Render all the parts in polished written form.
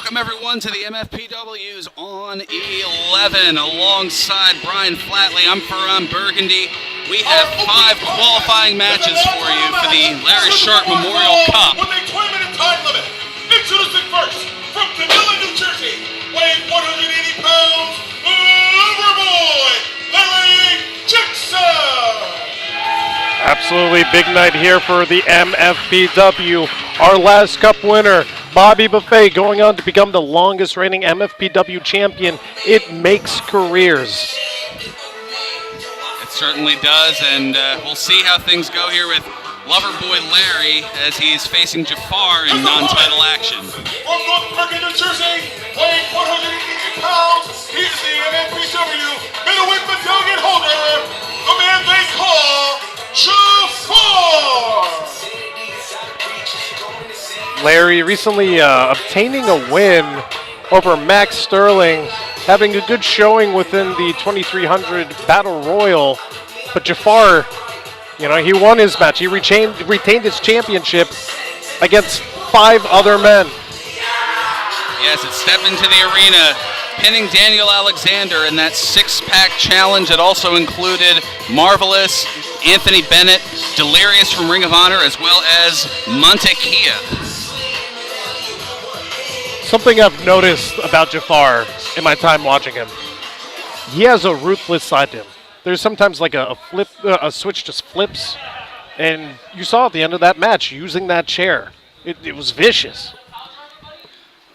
Welcome everyone to the MFPW's on 11 alongside Brian Flatley. I'm Ferran Burgundy. We have 5 qualifying matches for you for the Larry Sharp Memorial Cup. With a 20-minute time limit. Introducing first from Canilla, New Jersey, weighing 180 pounds, Loverboy, Larry Jackson. Absolutely big night here for the MFPW. Our last cup winner, Bobby Buffet, going on to become the longest reigning MFPW champion. It makes careers. It certainly does, and we'll see how things go here with Loverboy Larry as he's facing Jafar in non-title action. From North America, New Jersey, weighing 180 pounds, he's the MFPW middleweight medallion holder, the man they call Jafar. Larry recently obtaining a win over Max Sterling, having a good showing within the 2300 Battle Royal. But Jafar, he won his match. He retained his championship against 5 other men. Yes, it stepped into the arena, pinning Daniel Alexander in that 6-pack challenge that also included Marvelous, Anthony Bennett, Delirious from Ring of Honor, as well as Montekia. Something I've noticed about Jafar in my time watching him, he has a ruthless side to him. There's sometimes like a switch just flips, and you saw at the end of that match using that chair. It was vicious.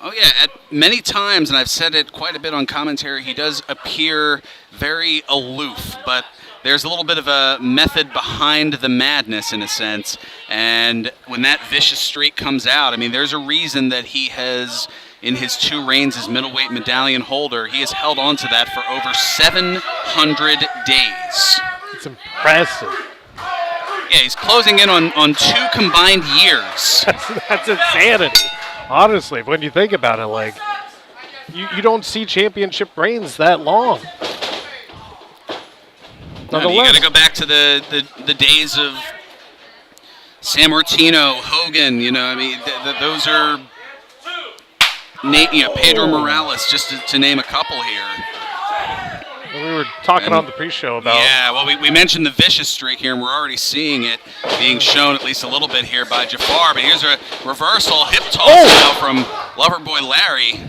Oh yeah, at many times, and I've said it quite a bit on commentary, he does appear very aloof, but there's a little bit of a method behind the madness in a sense, and when that vicious streak comes out, I mean, there's a reason that he has, in his 2 reigns as middleweight medallion holder, he has held on to that for over 700 days. It's impressive. Yeah, he's closing in on 2 combined years. That's insanity. Honestly, when you think about it, like, you don't see championship reigns that long. No, you got to go back to the days of San Martino, Hogan. Those are Pedro Morales, just to name a couple here. We were talking on the pre-show about. Yeah, well, we mentioned the vicious streak here, and we're already seeing it being shown at least a little bit here by Jafar. But here's a reversal hip toss now from Loverboy Larry.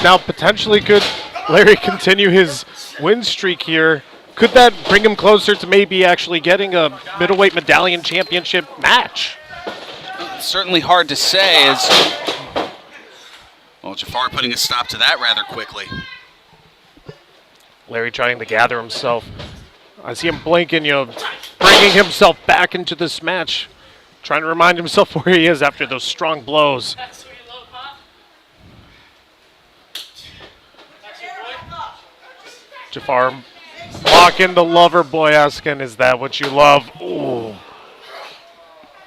Now potentially could Larry continue his win streak here? Could that bring him closer to maybe actually getting a middleweight medallion championship match? It's certainly hard to say, as Jafar putting a stop to that rather quickly. Larry trying to gather himself. I see him blinking, bringing himself back into this match, trying to remind himself where he is after those strong blows. Jafar blocking the Loverboy, asking, is that what you love? Ooh.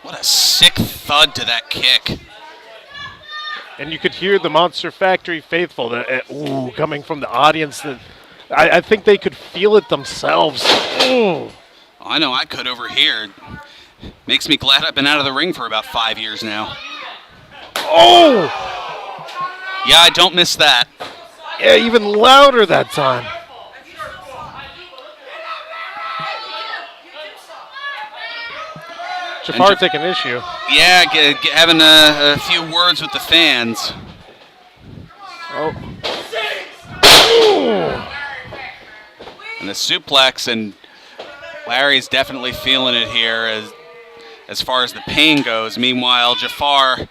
What a sick thud to that kick. And you could hear the Monster Factory faithful coming from the audience. That I think they could feel it themselves. Ooh. I know I could over here. Makes me glad I've been out of the ring for about 5 years now. Oh! Yeah, I don't miss that. Yeah, even louder that time. Jafar taking issue. Yeah, having a few words with the fans. Oh. And the suplex, and Larry's definitely feeling it here as far as the pain goes. Meanwhile, Jafar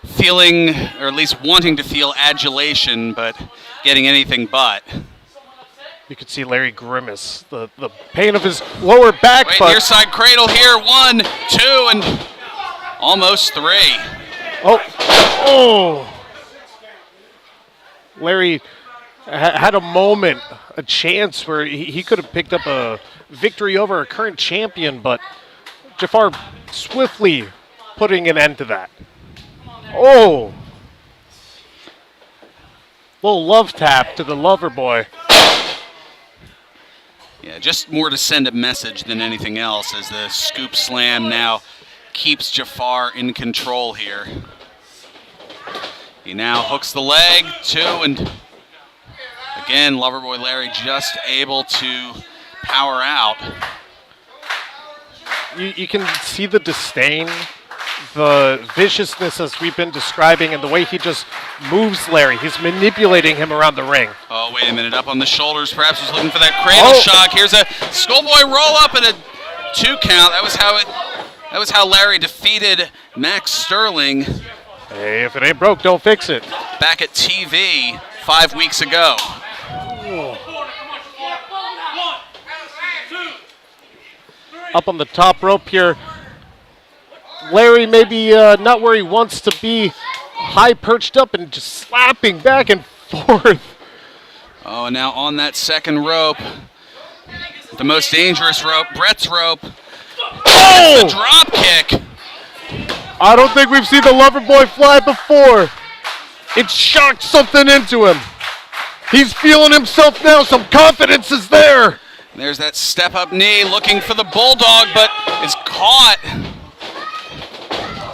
feeling, or at least wanting to feel adulation, but getting anything but. You could see Larry grimace, the pain of his lower back. Right, near side cradle here, 1, 2, and almost 3. Oh. Larry had a moment, a chance where he could have picked up a victory over a current champion, but Jafar swiftly putting an end to that. Oh! Little love tap to the Loverboy. Yeah, just more to send a message than anything else, as the scoop slam now keeps Jafar in control here. He now hooks the leg, 2, and again, Loverboy Larry just able to power out. You can see the disdain, the viciousness as we've been describing, and the way he just moves Larry. He's manipulating him around the ring. Oh, wait a minute. Up on the shoulders. Perhaps was looking for that cradle shock. Here's a schoolboy roll up and a 2 count. That was how Larry defeated Max Sterling. Hey, if it ain't broke, don't fix it. Back at TV 5 weeks ago. Up on the top rope here. Larry maybe not where he wants to be. High perched up and just slapping back and forth. Oh, and now on that second rope. The most dangerous rope, Brett's rope. Oh! The drop kick. I don't think we've seen the Loverboy fly before. It shocked something into him. He's feeling himself now. Some confidence is there. There's that step-up knee looking for the bulldog, but it's caught.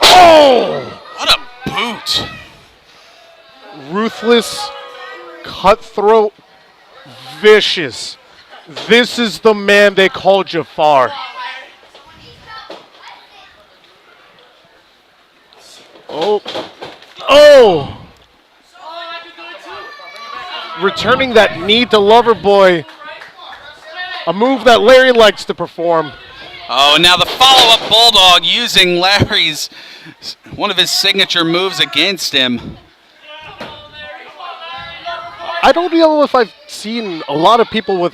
Oh! What a boot. Ruthless, cutthroat, vicious. This is the man they call Jafar. Oh. Oh! Returning that knee to Loverboy. A move that Larry likes to perform. Oh, and now the follow-up bulldog using Larry's, one of his signature moves against him. I don't know if I've seen a lot of people with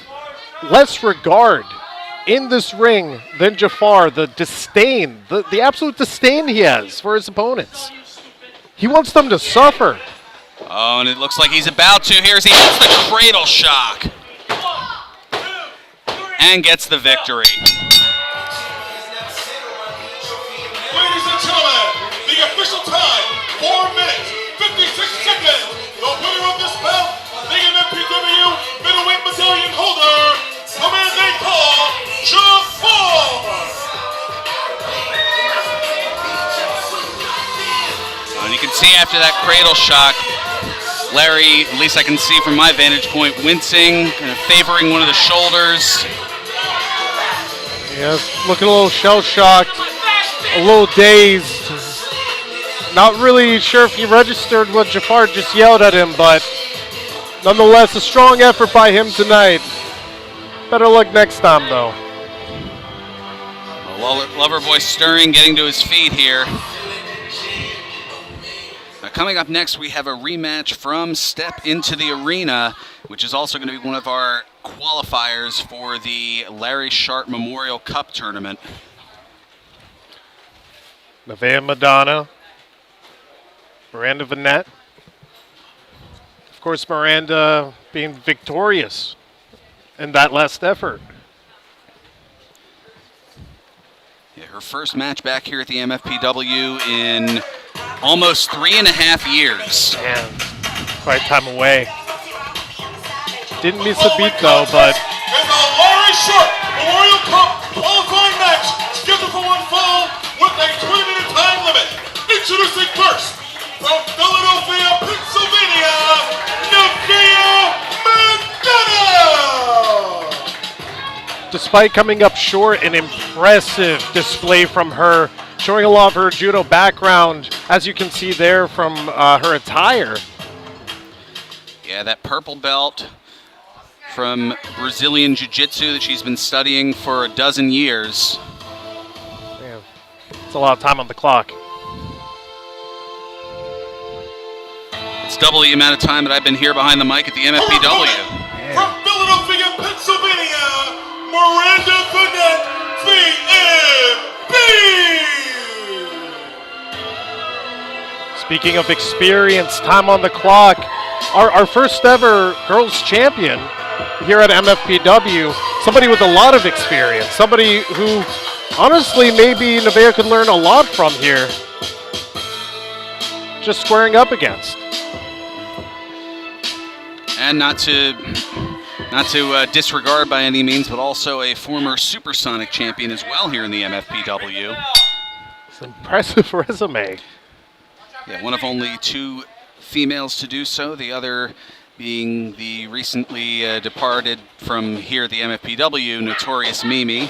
less regard in this ring than Jafar. The disdain, the absolute disdain he has for his opponents. He wants them to suffer. Oh, and it looks like he's about to. Here's he hits the cradle shock. And gets the victory. Ladies and gentlemen, the official time, 4 minutes, 56 seconds. The winner of this bout, the MFPW middleweight medallion holder, the man they call Jafar. And you can see after that cradle shock, Larry, at least I can see from my vantage point, wincing, kind of favoring one of the shoulders. Yeah, looking a little shell-shocked, a little dazed. Not really sure if he registered what Jafar just yelled at him, but nonetheless, a strong effort by him tonight. Better luck next time, though. Loverboy stirring, getting to his feet here. Now, coming up next, we have a rematch from Step Into the Arena, which is also going to be one of our qualifiers for the Larry Sharp Memorial Cup Tournament. Nevaeh Madonna, Miranda Bennett. Of course, Miranda being victorious in that last effort. Yeah, her first match back here at the MFPW in almost 3.5 years. Man, quite time away. Didn't miss a beat though, but In the Larry Sharp Memorial Cup qualifying match, scheduled for one fall with a 20-minute time limit. Introducing first, from Philadelphia, Pennsylvania, Nevaeh Madonna. despite coming up short, an impressive display from her, showing a lot of her judo background, as you can see there from her attire. Yeah, that purple belt from Brazilian Jiu-Jitsu that she's been studying for a dozen years. Man, it's a lot of time on the clock. It's double the amount of time that I've been here behind the mic at the MFPW. From Philadelphia, Pennsylvania, Miranda Bennett, VMB. Speaking of experience, time on the clock, our first ever girls champion here at MFPW, somebody with a lot of experience, somebody who honestly maybe Nevaeh could learn a lot from here, just squaring up against. And not to disregard by any means, but also a former supersonic champion as well here in the MFPW. It's an impressive resume. Yeah, one of only two females to do so, the other being the recently departed from here at the MFPW, Notorious Mimi,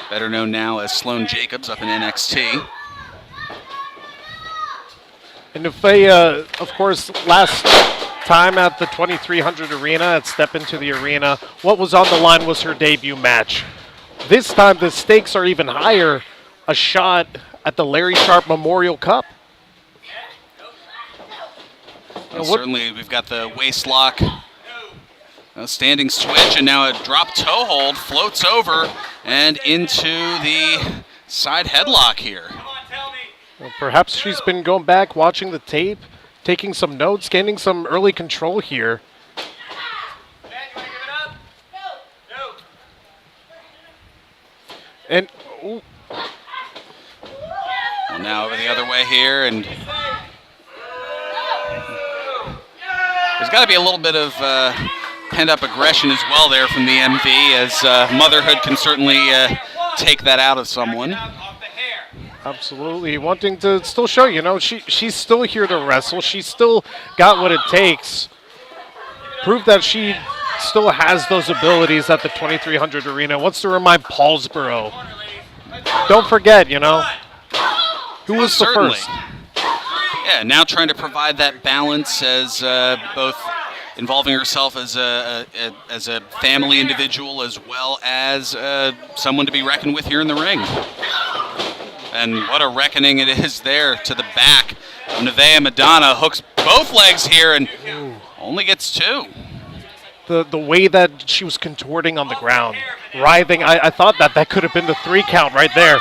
better known now as Sloane Jacobs up in NXT. And Nevaeh, of course, last time at the 2300 arena, at Step Into the Arena, what was on the line was her debut match. This time, the stakes are even higher, a shot at the Larry Sharp Memorial Cup. Well, certainly, we've got the waist lock, a standing switch, and now a drop toe hold, floats over and into the side headlock here. Well, perhaps she's been going back, watching the tape, taking some notes, gaining some early control here. And ooh. Well, now over the other way here, and there's got to be a little bit of pent-up aggression as well there from the MV, as motherhood can certainly take that out of someone. Absolutely, wanting to still show, you know, she's still here to wrestle. She's still got what it takes. Prove that she still has those abilities at the 2300 arena. Wants to remind Paulsboro. Don't forget, you know, who was the first? Yeah, now trying to provide that balance as both involving herself as a family individual as well as someone to be reckoned with here in the ring. And what a reckoning it is there to the back. Nevaeh Madonna hooks both legs here and only gets two. The way that she was contorting on the ground, writhing, I thought that could have been the 3 count right there.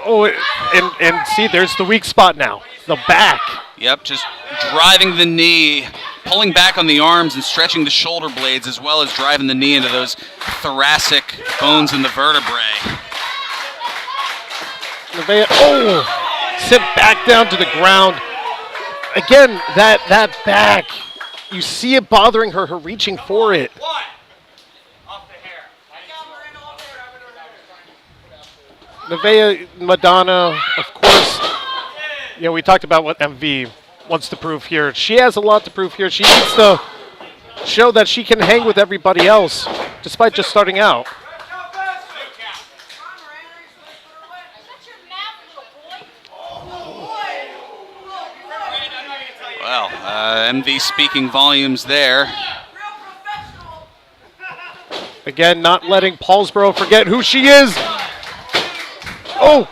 Oh, and see, there's the weak spot now, the back. Yep, just driving the knee, pulling back on the arms and stretching the shoulder blades, as well as driving the knee into those thoracic bones in the vertebrae. Nevaeh, sit back down to the ground. Again, that back, you see it bothering her reaching for it. Nevaeh Madonna, of course, you know, we talked about what MV wants to prove here. She has a lot to prove here. She needs to show that she can hang with everybody else, despite just starting out. Well, MV speaking volumes there. Again, not letting Paulsboro forget who she is. Oh!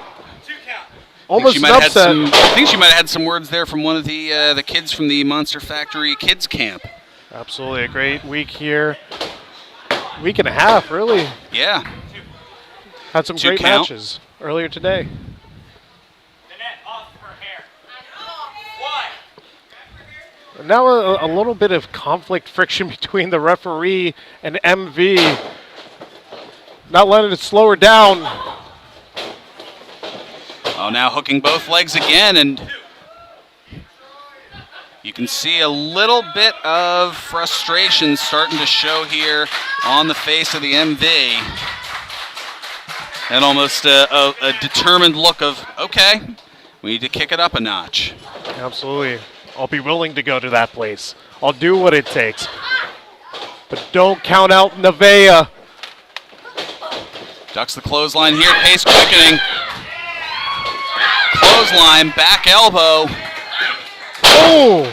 Almost an upset. I think she might have had some words there from one of the kids from the Monster Factory Kids Camp. Absolutely a great week here. Week and a half, really. Yeah. Had some great matches earlier today. Now a little bit of conflict, friction between the referee and MV. Not letting it slow her down. Oh, now hooking both legs again, and you can see a little bit of frustration starting to show here on the face of the MV. And almost a determined look of, okay, we need to kick it up a notch. Absolutely. I'll be willing to go to that place. I'll do what it takes. But don't count out Nevaeh. Ducks the clothesline here, pace quickening. Clothesline, back elbow. Oh!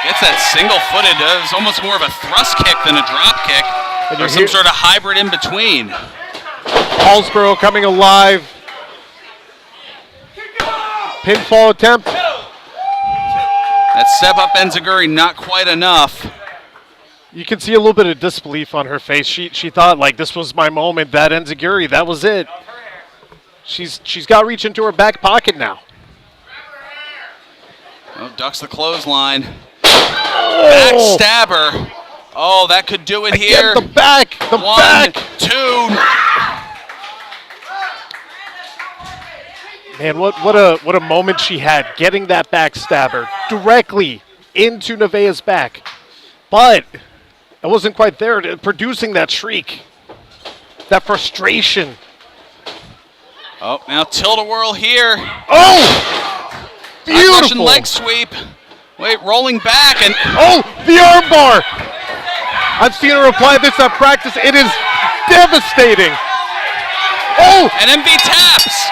Gets that single-footed, it's almost more of a thrust kick than a drop kick. And or some sort of hybrid in between. Paulsboro coming alive. Pinfall attempt. That step-up enziguri not quite enough. You can see a little bit of disbelief on her face. She thought, like, this was my moment, that enziguri, that was it. She's got to reach into her back pocket now. Oh, ducks the clothesline. Oh. Backstabber. Oh, that could do it here. The back. The back. 1, 2. Man, what a moment she had getting that backstabber directly into Nevaeh's back. But it wasn't quite there, producing that shriek, that frustration. Oh, now tilt-a-whirl here. Oh! Beautiful. Russian leg sweep. Wait, rolling back and Oh, the armbar! I've seen her apply this at practice. It is devastating. Oh! and MV taps.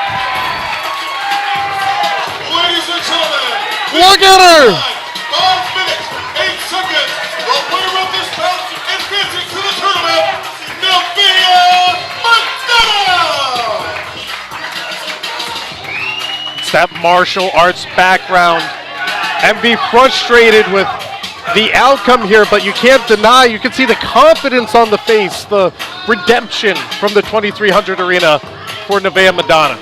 Ladies and gentlemen, Look at her! 5 minutes, 8 seconds. The winner of this bout advancing to the tournament, Nevaeh Madonna! It's that martial arts background. And be frustrated with the outcome here, but you can't deny, you can see the confidence on the face, the redemption from the 2300 arena for Nevaeh Madonna.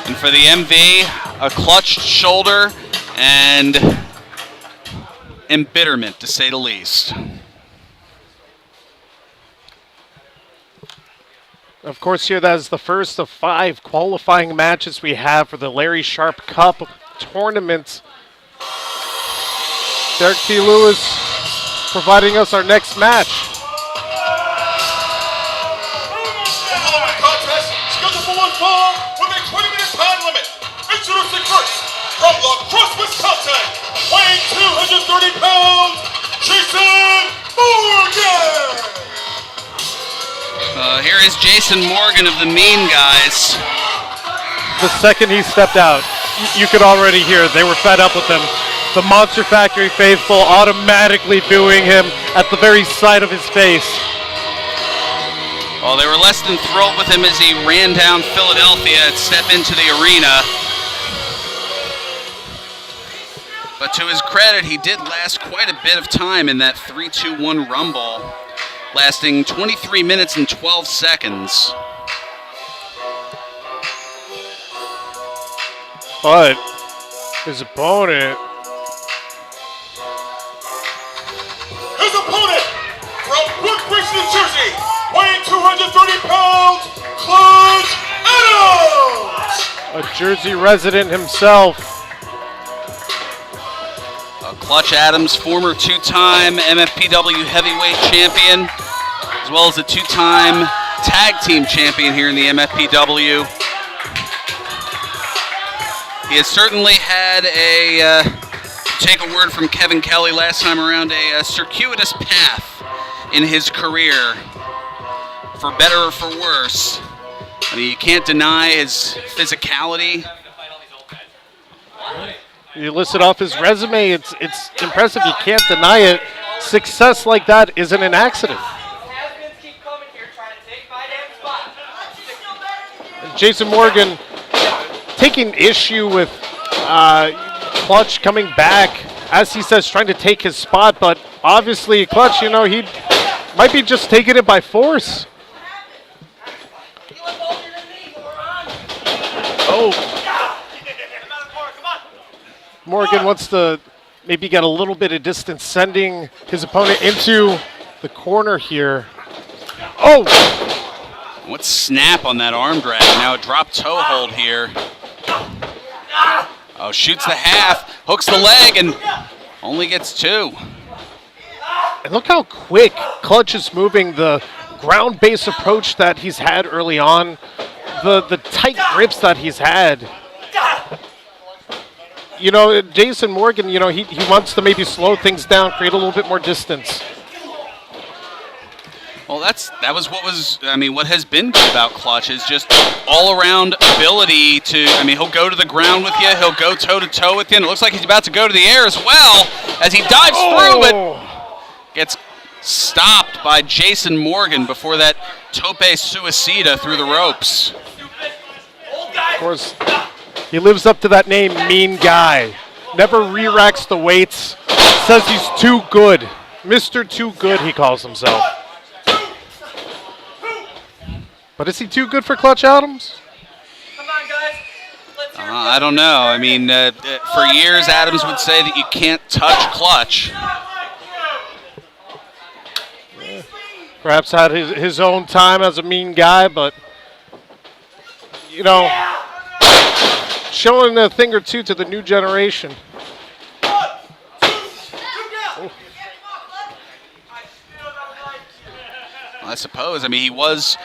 And for the MV, a clutched shoulder and embitterment, to say the least. Of course, here that is the first of 5 qualifying matches we have for the Larry Sharp Cup tournament. Derek T. Lewis providing us our next match. The following contest scheduled for one fall with a 20-minute time limit. Introducing first, from La Crosse, Wisconsin, weighing 230 pounds, Jason Morgan! Here is Jason Morgan of the Mean Guys. The second he stepped out, you could already hear they were fed up with him. The Monster Factory faithful automatically booing him at the very sight of his face. Well, they were less than thrilled with him as he ran down Philadelphia and stepped into the arena. But to his credit, he did last quite a bit of time in that 3-2-1 Rumble, lasting 23 minutes and 12 seconds. But his opponent, From Woodbridge, New Jersey, weighing 230 pounds, Clutch Adams! a Jersey resident himself. Clutch Adams, former 2-time MFPW heavyweight champion, as well as a 2-time tag team champion here in the MFPW. He has certainly had a, take a word from Kevin Kelly last time around, a circuitous path in his career, for better or for worse. I mean, you can't deny his physicality. You listed off his resume, it's impressive, you can't deny it. Success like that isn't an accident. And Jason Morgan taking issue with Clutch coming back, as he says, trying to take his spot, but obviously Clutch, you know, he might be just taking it by force. Oh. Morgan wants to maybe get a little bit of distance, sending his opponent into the corner here. Oh! What snap on that arm drag. Now a drop toe hold here. Oh, shoots the half, hooks the leg, and only gets 2. And look how quick Clutch is moving, the ground-based approach that he's had early on, the tight grips that he's had. You know, Jason Morgan, you know, he wants to maybe slow things down, create a little bit more distance. Well, what has been good about Clutch is just all-around ability to, he'll go to the ground with you, he'll go toe-to-toe with you, and it looks like he's about to go to the air as well as he dives through, but gets stopped by Jason Morgan before that tope suicida through the ropes. Of course, he lives up to that name, Mean Guy. Never re-racks the weights, says he's too good. Mr. Too Good, he calls himself. But is he too good for Clutch Adams? Come on, guys. Let's hear I don't know. For years, Adams would say that you can't touch Clutch. Perhaps had his own time as a mean guy, but, you know, showing a thing or two to the new generation. I suppose. He was,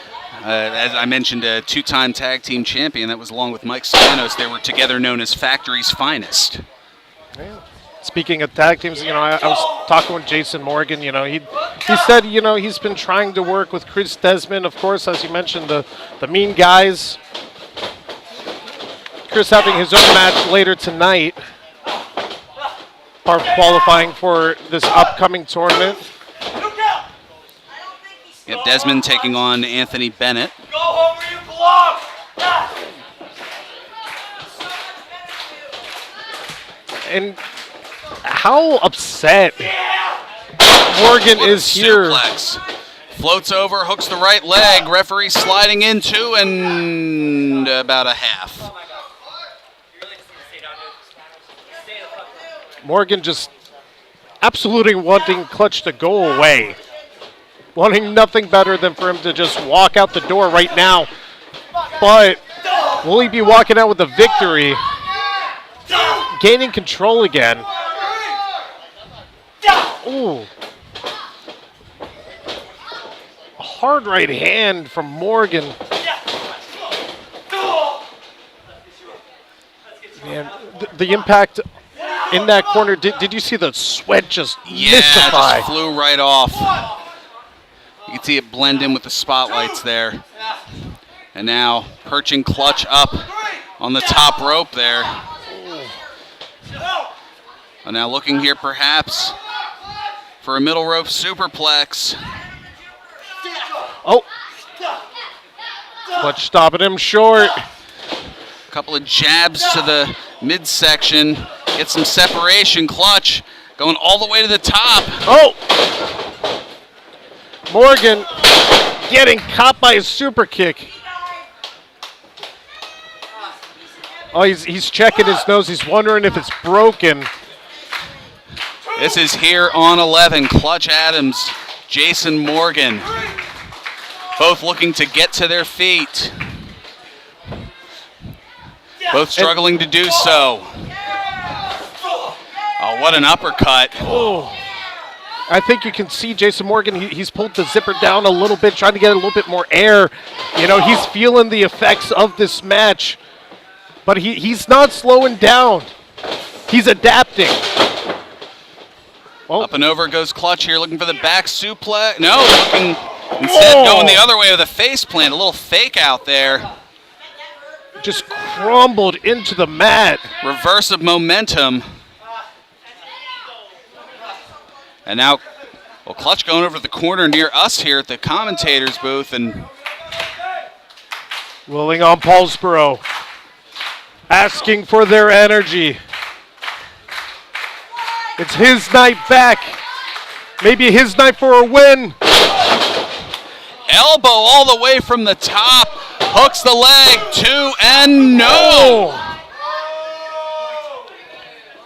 as I mentioned, a 2-time tag team champion. That was along with Mike Spanos. They were together known as Factory's Finest. Yeah. Speaking of tag teams, I was talking with Jason Morgan. He said, he's been trying to work with Chris Desmond, of course, as you mentioned, the Mean Guys. Chris having his own match later tonight, part of qualifying for this upcoming tournament. Yep, Desmond taking on Anthony Bennett. Go home where you belong. And how upset Morgan What a is here. suplex. Floats over, hooks the right leg. Referee sliding into and about a half. Morgan just absolutely wanting Clutch to go away. Wanting nothing better than for him to just walk out the door right now. But will he be walking out with a victory? Gaining control again. Ooh. A hard right hand from Morgan. Man, the impact in that corner, did you see the sweat just mystify? Just flew right off. You can see it blend in with the spotlights there. And now perching Clutch up on the top rope there. And now looking here perhaps for a middle rope superplex. Oh. Clutch stopping him short. A couple of jabs to the midsection. Get some separation. Clutch going all the way to the top. Oh! Morgan getting caught by a super kick. Oh, he's checking his nose. He's wondering if it's broken. This is here on 11. Clutch Adams, Jason Morgan. Both looking to get to their feet. Both struggling to do so. Oh, what an uppercut. Oh. I think you can see Jason Morgan, he's pulled the zipper down a little bit, trying to get a little bit more air. He's feeling the effects of this match. But he's not slowing down. He's adapting. Up and over goes Clutch here, looking for the back suplex. No, looking instead going the other way with a face plant. A little fake out there. Just crumbled into the mat. Reverse of momentum. And now, Clutch going over to the corner near us here at the commentator's booth. And Willing on Paulsboro. Asking for their energy. It's his night back. Maybe his night for a win. elbow all the way from the top. Hooks the leg, 2 and no.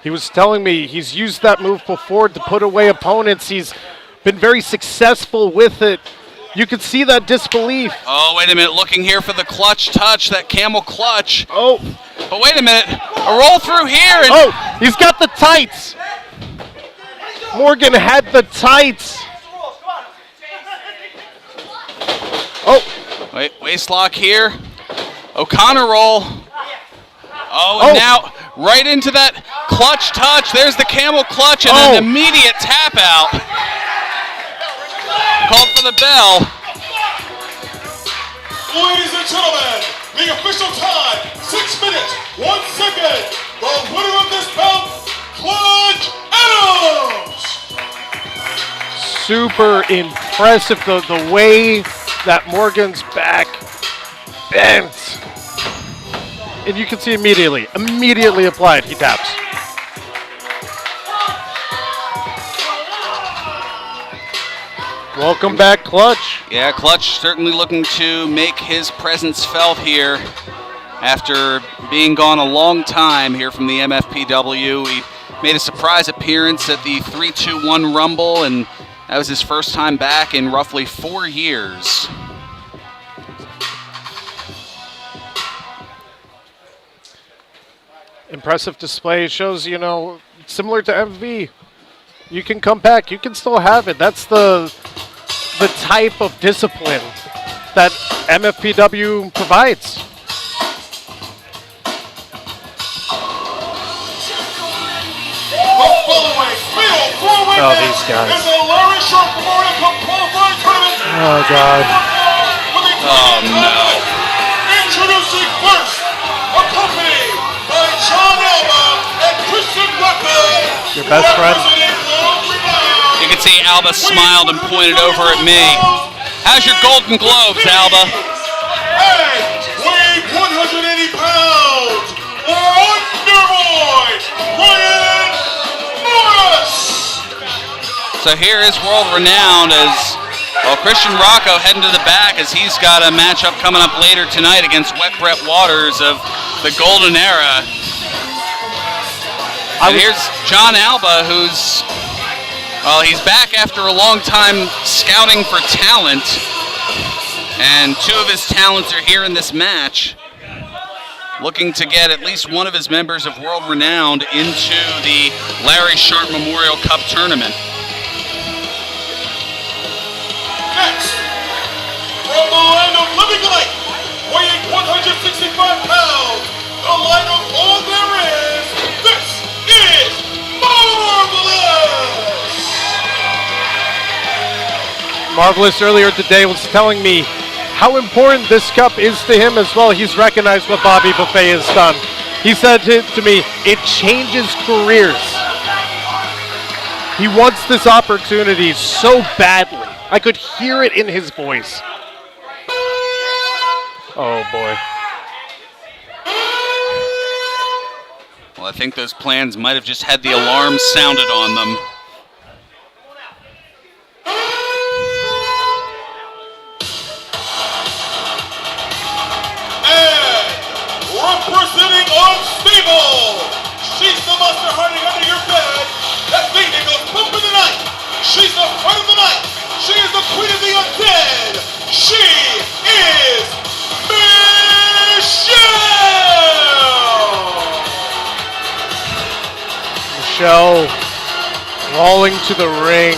He was telling me he's used that move before to put away opponents. He's been very successful with it. You could see that disbelief. Oh, wait a minute. Looking here for the clutch touch, that camel clutch. Oh. But wait a minute. A roll through here. And oh, he's got the tights. Morgan had the tights. Oh. Wait, waist lock here. O'Connor roll. Oh, and now right into that clutch touch. There's the camel clutch and an immediate tap out. Called for the bell. Ladies and gentlemen, the official time, 6 minutes, 1 second. The winner of this bout, Clutch Adams. Super impressive, the way that Morgan's back bent. And you can see immediately applied, he taps. Welcome back, Clutch. Yeah, Clutch certainly looking to make his presence felt here after being gone a long time here from the MFPW. He made a surprise appearance at the 3-2-1 Rumble, and that was his first time back in roughly 4 years. Impressive display. Shows, similar to MV. You can come back. You can still have it. That's the type of discipline that MFPW provides. The Oh, these guys. It's a Larry Sharp Memorial Cup qualifying tournament. Oh, God. Oh, no. Introducing first, accompanied by John Alba and Christian Rocco. Your best friend? Representing World Renown. You can see Alba smiled and pointed over at me. How's your Golden Globes, Alba? And weighing 180 pounds, Wonderboy, Brian Morris. So here is World Renowned as, well, Christian Rocco heading to the back as he's got a matchup coming up later tonight against Wet Brett Waters of the Golden Era. And here's John Alba, who's, well, he's back after a long time scouting for talent. And two of his talents are here in this match, looking to get at least one of his members of World Renowned into the Larry Sharp Memorial Cup tournament. Next, from the land of Living Light, weighing 165 pounds, the light of all there is, this is Marvelous! Marvelous earlier today was telling me how important this cup is to him as well. He's recognized what Bobby Buffet has done. He said to me, it changes careers. He wants this opportunity so badly. I could hear it in his voice. Oh, boy. Well, I think those plans might have just had the alarm sounded on them. And representing Unstable, she's the monster hiding under your bed. That thing that goes bump in the night. She's the friend of the night. She is the queen of the undead. She is Michelle Michelle. crawling to the ring.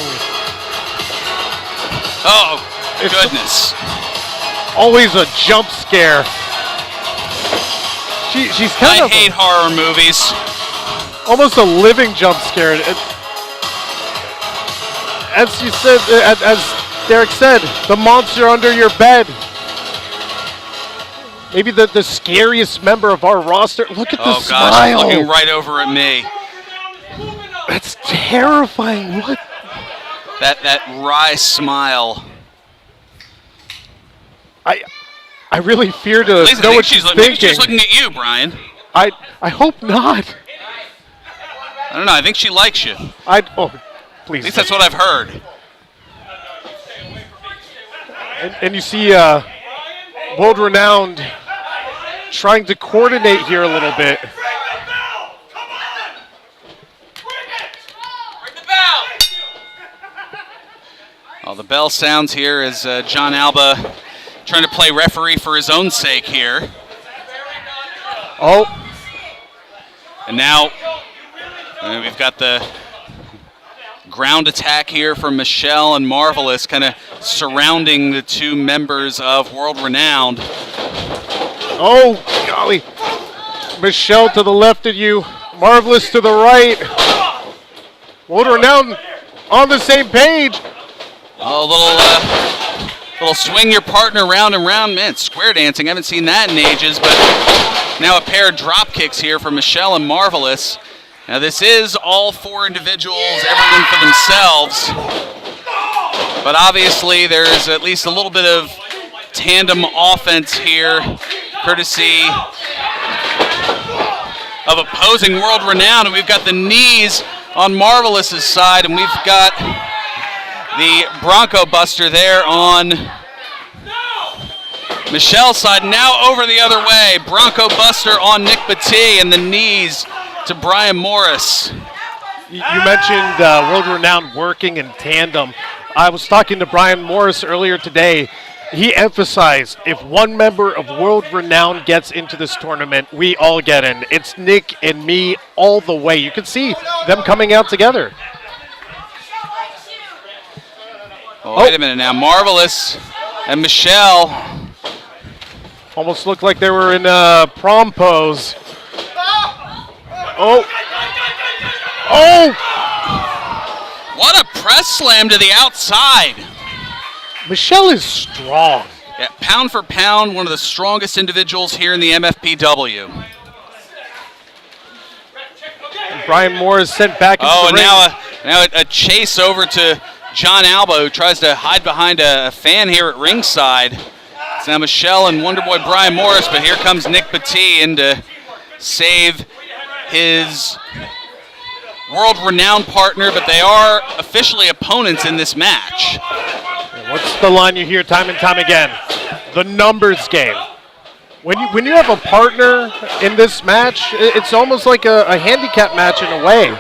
Oh, It's goodness. Always a jump scare. She's kind I of hate horror movies. almost a living jump scare. As you said, as Derek said, the monster under your bed. Maybe the scariest member of our roster. Look at the Oh, gosh, smile. looking right over at me. That's terrifying. What? That wry smile. I really fear to At least I know think what she's maybe thinking. she's looking at you, Brian. I hope not. I don't know. I think she likes you. Oh, please. At least that's what I've heard. And you see World Renowned trying to coordinate here a little bit. Well, the bell sounds here as John Alba trying to play referee for his own sake here. Oh, And now we've got the ground attack here from Michelle and Marvelous kind of surrounding the two members of World Renowned. oh, golly. Michelle to the left of you. Marvelous to the right. World Renowned on the same page. Oh, little swing your partner round and round. Man, square dancing. I haven't seen that in ages, but now a pair of drop kicks here from Michelle and Marvelous. Now this is all four individuals, everyone for themselves. But obviously there's at least a little bit of tandem offense here, courtesy of opposing World Renowned. And we've got the knees on Marvelous's side, and we've got the Bronco Buster there on Michelle's side. Now over the other way, Bronco Buster on Nick Batee, and the knees to Brian Morris. You mentioned World Renowned working in tandem. I was talking to Brian Morris earlier today. He emphasized if one member of World Renowned gets into this tournament, we all get in. It's Nick and me all the way. You can see them coming out together. Oh, wait a minute now. Marvelous and Michelle. Almost looked like they were in prom pose. Oh. Oh! What a press slam to the outside. Michelle is strong. Yeah, pound for pound, one of the strongest individuals here in the MFPW. And Brian Moore is sent back into the ring. Now a chase over to John Alba, who tries to hide behind a fan here at ringside. It's now Michelle and Wonderboy Brian Morris, but here comes Nick Petit in to save his world-renowned partner, but they are officially opponents in this match. And what's the line you hear time and time again? The numbers game. When you have a partner in this match, it's almost like a handicap match in a way.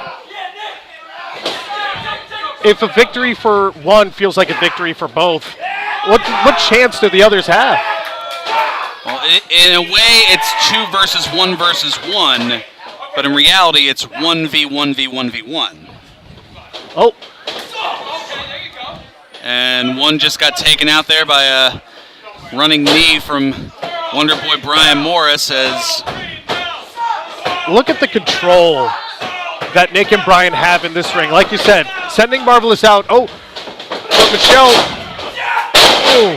If a victory for one feels like a victory for both, what chance do the others have? Well, in a way, it's 2 versus 1 versus 1, but in reality, it's 1v1v1v1. Oh. And one just got taken out there by a running knee from Wonderboy Brian Morris as... Look at the control that Nick and Brian have in this ring. Like you said, sending Marvelous out. Oh, but Michelle. Oh.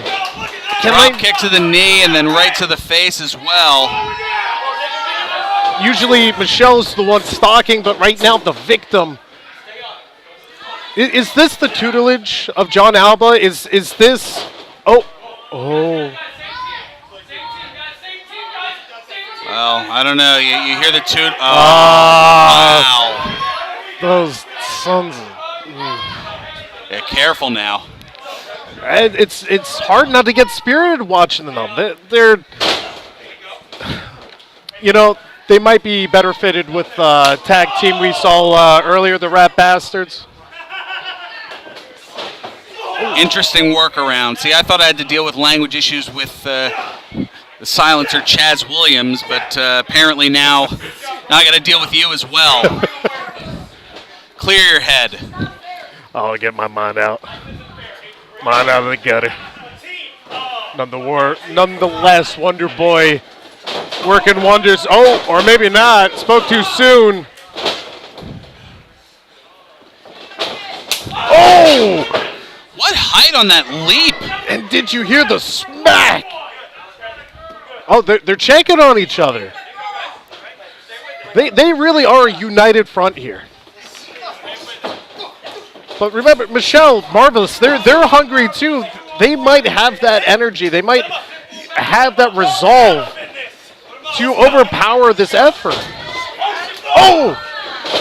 Drop kick to the knee and then right to the face as well. Usually Michelle's the one stalking, but right now the victim. Is this the tutelage of John Alba? Is this... Oh. Well, I don't know. You hear the toot. Oh, wow. Those sons of... Yeah, careful now. And it's hard not to get spirited watching them. They're you know, they might be better fitted with tag team we saw earlier, the Rat Bastards. Interesting workaround. See, I thought I had to deal with language issues with the silencer Chaz Williams, but apparently now I got to deal with you as well. Clear your head. I'll get my mind out. Mind out of the gutter. Nonetheless, Wonderboy working wonders. Oh, or maybe not. Spoke too soon. Oh! What height on that leap? And did you hear the smack? Oh, they're checking on each other. They really are a united front here. But remember, Michelle, Marvelous, they're hungry too. They might have that energy. They might have that resolve to overpower this effort. Oh!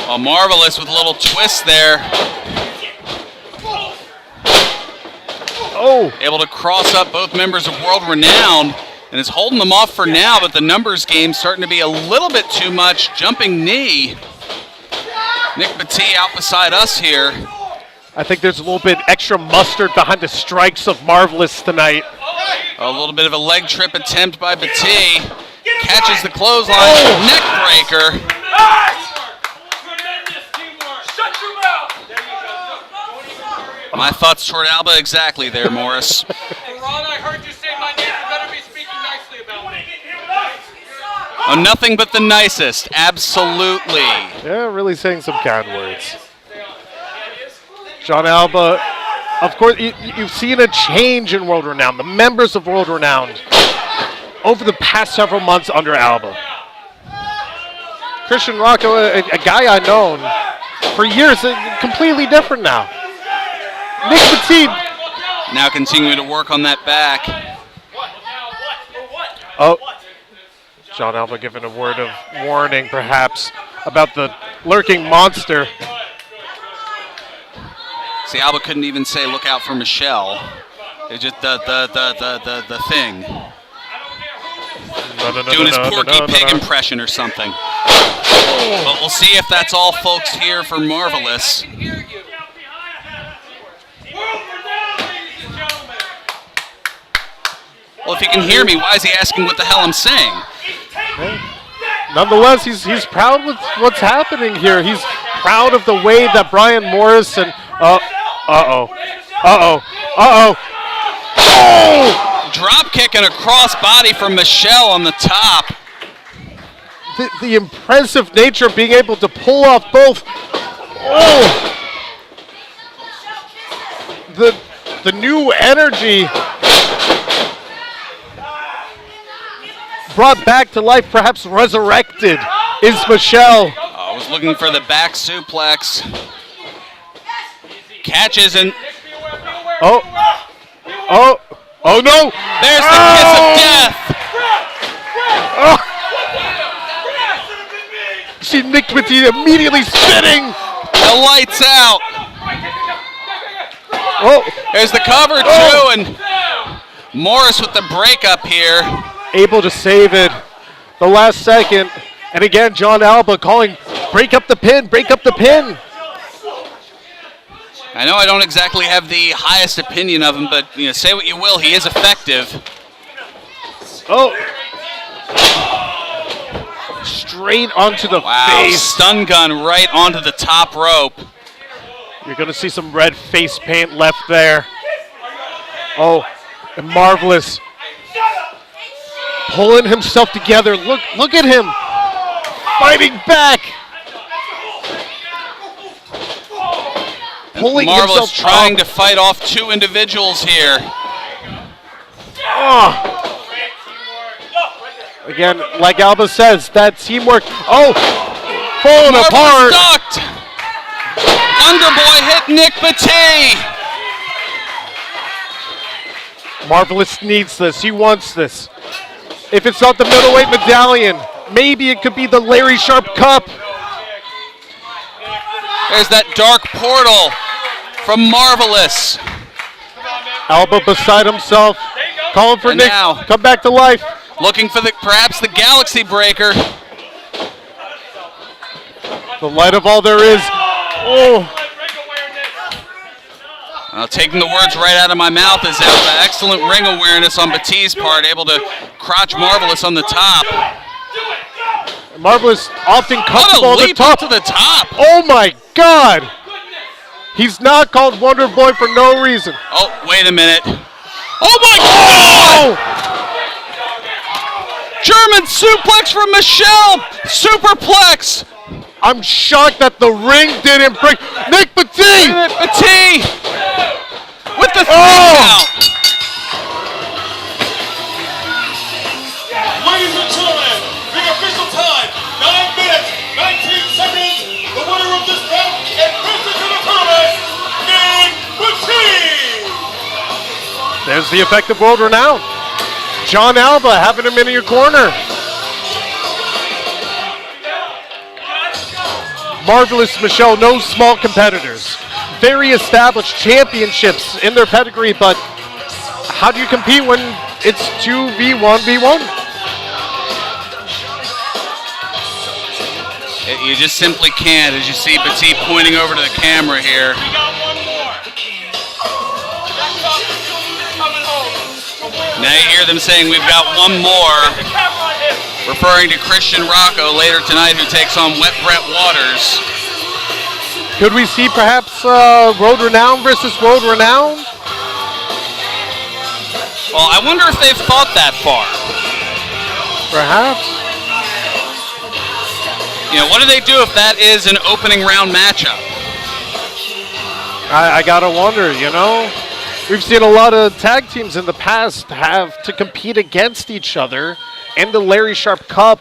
Well, Marvelous with a little twist there. Oh! Able to cross up both members of World Renowned, and is holding them off for now, but the numbers game starting to be a little bit too much. Jumping knee. Nick Petit out beside us here. I think there's a little bit extra mustard behind the strikes of Marvelous tonight. A little bit of a leg trip attempt by Petit. Catches the clothesline. Neck breaker. My thoughts toward Alba exactly there, Morris. Ron, I heard you say my name. You better be speaking nicely about me. Oh, nothing but the nicest. Absolutely. Yeah, really saying some kind words. John Alba, of course, you've seen a change in World Renowned, the members of World Renowned, over the past several months under Alba. Christian Rocco, a guy I've known for years, completely different now. Nick Petit. Now continuing to work on that back. Oh, John Alba giving a word of warning, perhaps, about the lurking monster. See, Alba couldn't even say, "Look out for Michelle." It's just the thing. Doing his Porky Pig impression or something. But we'll see if that's all folks here for Marvelous. Well, if he can hear me, why is he asking what the hell I'm saying? Nonetheless, he's proud with what's happening here. He's proud of the way that Brian Morris and oh! Drop kick and a cross body from Michelle on the top. The impressive nature of being able to pull off both. Oh! the new energy brought back to life, perhaps resurrected, is Michelle. I was looking for the back suplex. Catches and Oh no! there's the kiss of death. See Nick Petit immediately spitting. The lights out. Oh, There's the cover too, and Morris with the breakup here. able to save it the last second. And again, John Alba calling, break up the pin, break up the pin. I know I don't exactly have the highest opinion of him, but say what you will, he is effective. Oh. Straight onto the face. Stun gun right onto the top rope. You're going to see some red face paint left there. Oh, and Marvelous pulling himself together. Look at him fighting back. Pulling Marvelous himself trying up. to fight off two individuals here. Oh. Again, like Alba says, that teamwork. Oh, falling apart. Ducked. Underboy hit Nick Petit. Marvelous needs this. He wants this. If it's not the middleweight medallion, maybe it could be the Larry Sharp Cup. There's that dark portal from Marvelous. Alba beside himself, calling for And Nick. now- Come back to life. Looking for perhaps the Galaxy Breaker. The light of all there is. Oh, Taking the words right out of my mouth is Alba. Excellent ring awareness on Batiste' part, able to crotch Marvelous on the top. Marvelous often What comfortable a on the leap top. up to the top. Oh my God! He's not called Wonder Boy for no reason. Oh, wait a minute. Oh my Oh! God! German suplex from Michelle. Superplex. I'm shocked that the ring didn't break. Nick Petit! Petit with the Oh! count. Ladies and gentlemen, the official time, 9 minutes, 19 seconds. The winner of this bout and president of the tournament, Nick Petit. There's the effective world renown. John Alba having him in your corner. Marvelous Michelle, no small competitors. Very established championships in their pedigree, but how do you compete when it's 2v1v1? You just simply can't, as you see Petit pointing over to the camera here. We got one more. That cup is coming home. Now you hear them saying we've got one more, The camera on him. referring to Christian Rocco later tonight, who takes on Wet Brett Waters. Could we see perhaps Road Renown versus Road Renown? Well, I wonder if they've thought that far. Perhaps. What do they do if that is an opening round matchup? I gotta wonder, We've seen a lot of tag teams in the past have to compete against each other in the Larry Sharp Cup.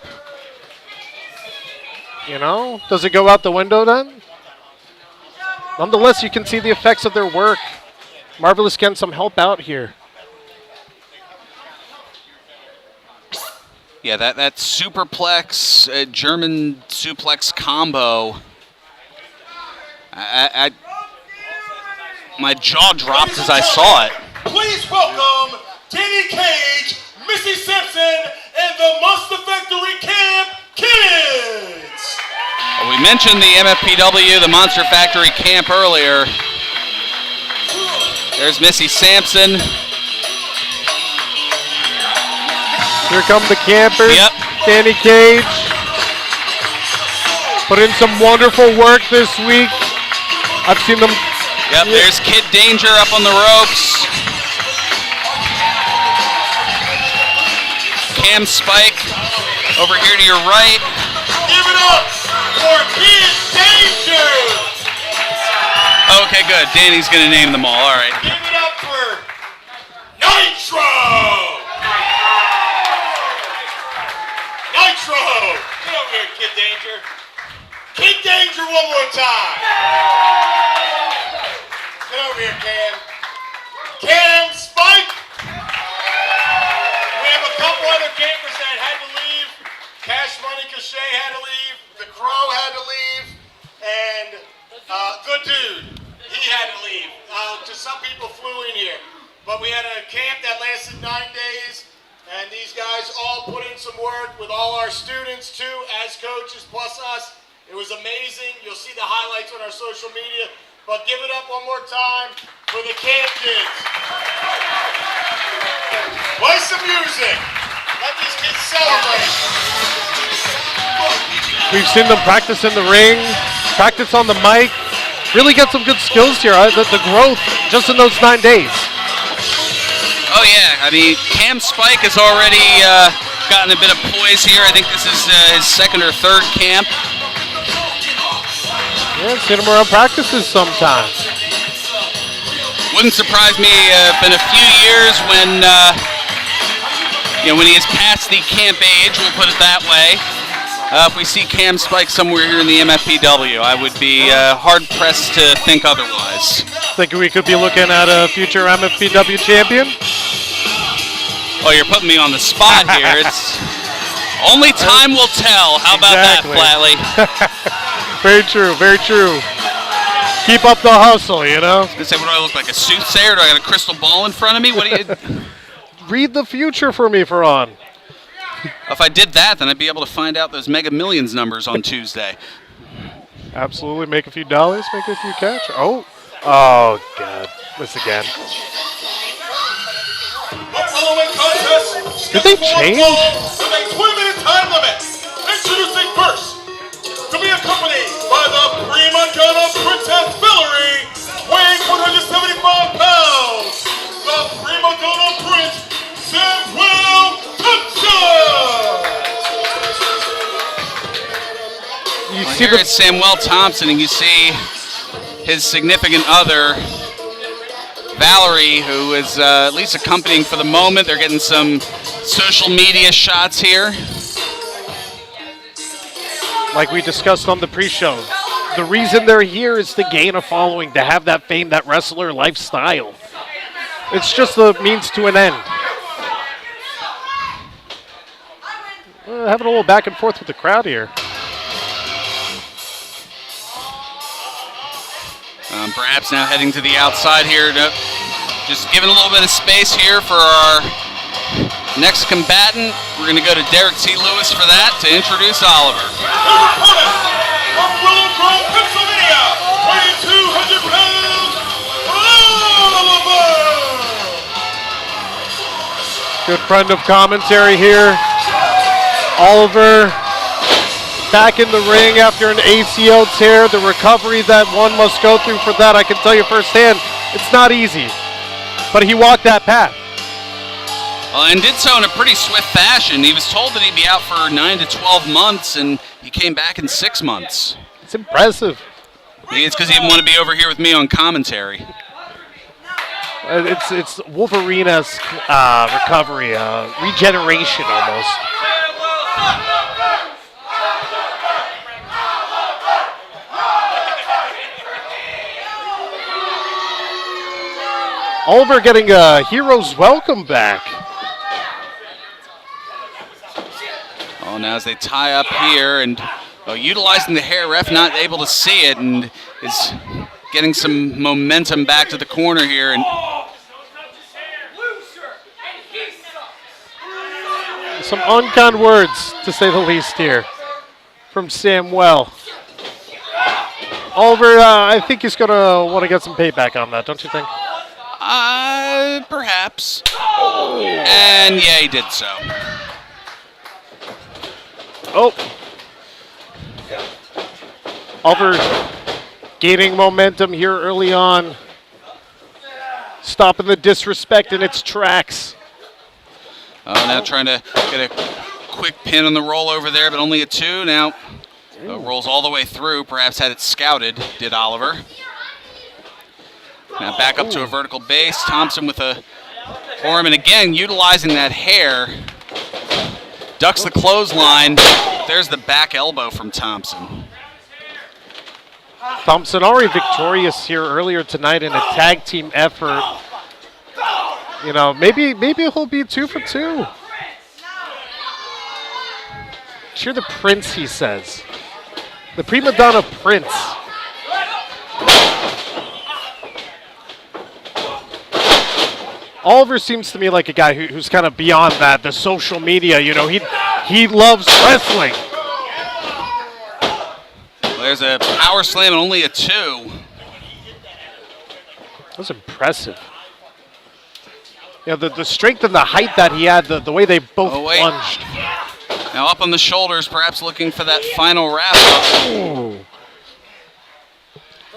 Does it go out the window then? Nonetheless, you can see the effects of their work. Marvelous getting some help out here. Yeah, that superplex, German suplex combo. My jaw dropped as I saw it. Please welcome Danny Cage, Missy Sampson, and the Monster Factory Camp Kids. We mentioned the MFPW, the Monster Factory camp earlier. There's Missy Sampson. Here come the campers. Yep. Danny Cage. Put in some wonderful work this week. I've seen them. Yep, there's Kid Danger up on the ropes. Cam Spike over here to your right. Give it up for Kid Danger. Okay, good. Danny's going to name them all. All right. Give it up for Nitro! Nitro! Get over here, Kid Danger. Kid Danger one more time. Get over here, Cam. Cam Spike. We have a couple other campers that had to leave. Cash Money Cachet had to leave. The Crow had to leave. And Good Dude, he had to leave. Just some people flew in here. But we had a camp that lasted 9 days. And these guys all put in some work with all our students too, as coaches, plus us. It was amazing. You'll see the highlights on our social media. But give it up one more time for the camp kids. Play some music. Let these kids celebrate. We've seen them practice in the ring, practice on the mic. Really get some good skills here. The growth just in those 9 days. Oh, yeah. I mean, Cam Spike has already gotten a bit of poise here. I think this is his second or third camp. Yeah, seen him around practices sometimes. Wouldn't surprise me in a few years when, when he is past the camp age, we'll put it that way. If we see Cam Spike somewhere here in the MFPW, I would be hard-pressed to think otherwise. Thinking we could be looking at a future MFPW champion? Oh, you're putting me on the spot here. It's only time will tell. How about that, Flatley? Very true, very true. Keep up the hustle, you know? I was gonna say, what do I look like, a soothsayer? Do I got a crystal ball in front of me? What do you? Read the future for me, Ferran. If I did that, then I'd be able to find out those Mega Millions numbers on Tuesday. Absolutely, make a few dollars, make a few cash. Oh, God, this again. The following contest Did they change? with a 20-minute time limit. Introducing first, to be accompanied by the prima donna Princess Valerie, weighing 175 pounds, the prima donna Prince Samuel Thompson. You Well, see here is Samuel Thompson, and you see his significant other, Valerie, who is at least accompanying for the moment. They're getting some social media shots here. like we discussed on the pre-show, the reason they're here is to gain a following, to have that fame, that wrestler lifestyle. It's just the means to an end. Having a little back and forth with the crowd here. Perhaps now heading to the outside here. Just giving a little bit of space here for our next combatant. We're going to go to Derek T. Lewis for that to introduce Oliver. From Willow Grove, Pennsylvania, weighing 200 pounds, Loverboy. Good friend of commentary here. Oliver back in the ring after an ACL tear. The recovery that one must go through for that, I can tell you firsthand, it's not easy. But he walked that path. And did so in a pretty swift fashion. He was told that he'd be out for 9 to 12 months, and he came back in 6 months. It's impressive. It's because he didn't want to be over here with me on commentary. It's Wolverine-esque recovery, regeneration almost. Oliver getting a hero's welcome back. Oh, now as they tie up here and utilizing the hair, ref not able to see it and is getting some momentum back to the corner here. And some unkind words, to say the least, here from Samuel. Oliver, I think he's going to want to get some payback on that, don't you think? Perhaps. And yeah, he did so. Oh. Oliver gaining momentum here early on. Stopping the disrespect in its tracks. Now trying to get a quick pin on the roll over there, but only a 2. Now rolls all the way through. Perhaps had it scouted, did Oliver. Now back up to a vertical base. Thompson with a forearm, and again utilizing that hair. Ducks the clothesline. There's the back elbow from Thompson. Thompson already victorious here earlier tonight in a tag team effort. You know, maybe he'll be 2 for 2. Cheer the Prince, he says. The prima donna Prince. Oliver seems to me like a guy who's kind of beyond that, the social media. You know, he loves wrestling. Well, there's a power slam and only a 2. That was impressive. Yeah, the strength and the height that he had, the way they both plunged. Now up on the shoulders, perhaps looking for that final wrap-up. Ooh.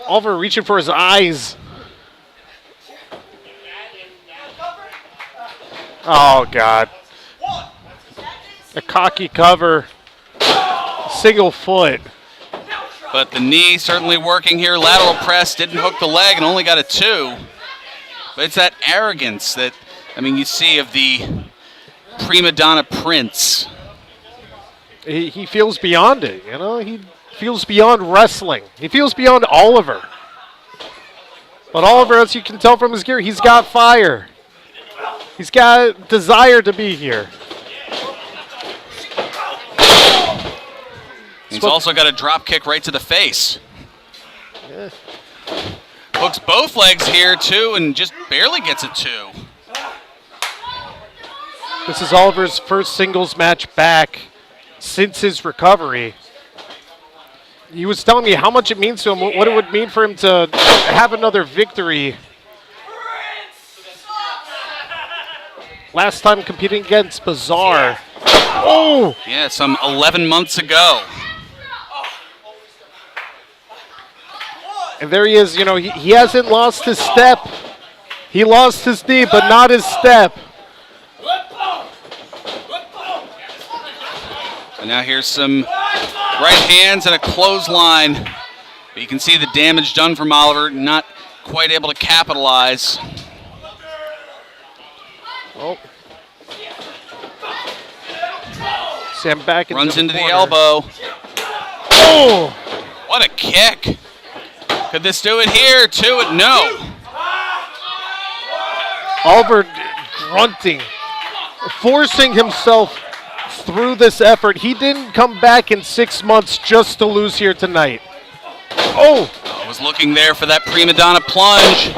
Oliver reaching for his eyes. Oh, God. A cocky cover. Single foot. But the knee certainly working here. Lateral press, didn't hook the leg and only got a 2. But it's that arrogance that, I mean, you see of the prima donna Prince. He feels beyond it, you know? He feels beyond wrestling. He feels beyond Oliver. But Oliver, as you can tell from his gear, he's got fire. He's got desire to be here. He's also got a drop kick right to the face. Yeah. Hooks both legs here, too, and just barely gets a 2. This is Oliver's first singles match back since his recovery. He was telling me how much it means to him, what it would mean for him to have another victory. Last time competing against Bizarre. Oh! Yeah, some 11 months ago. And there he is, you know, he hasn't lost his step. He lost his knee, but not his step. And now here's some right hands and a clothesline. But you can see the damage done from Oliver, not quite able to capitalize. Oh. Sam back runs into the corner. elbow. Oh! What a kick. Could this do it here? To it? No. Oliver grunting, forcing himself through this effort. He didn't come back in 6 months just to lose here tonight. Oh! I was looking there for that prima donna plunge.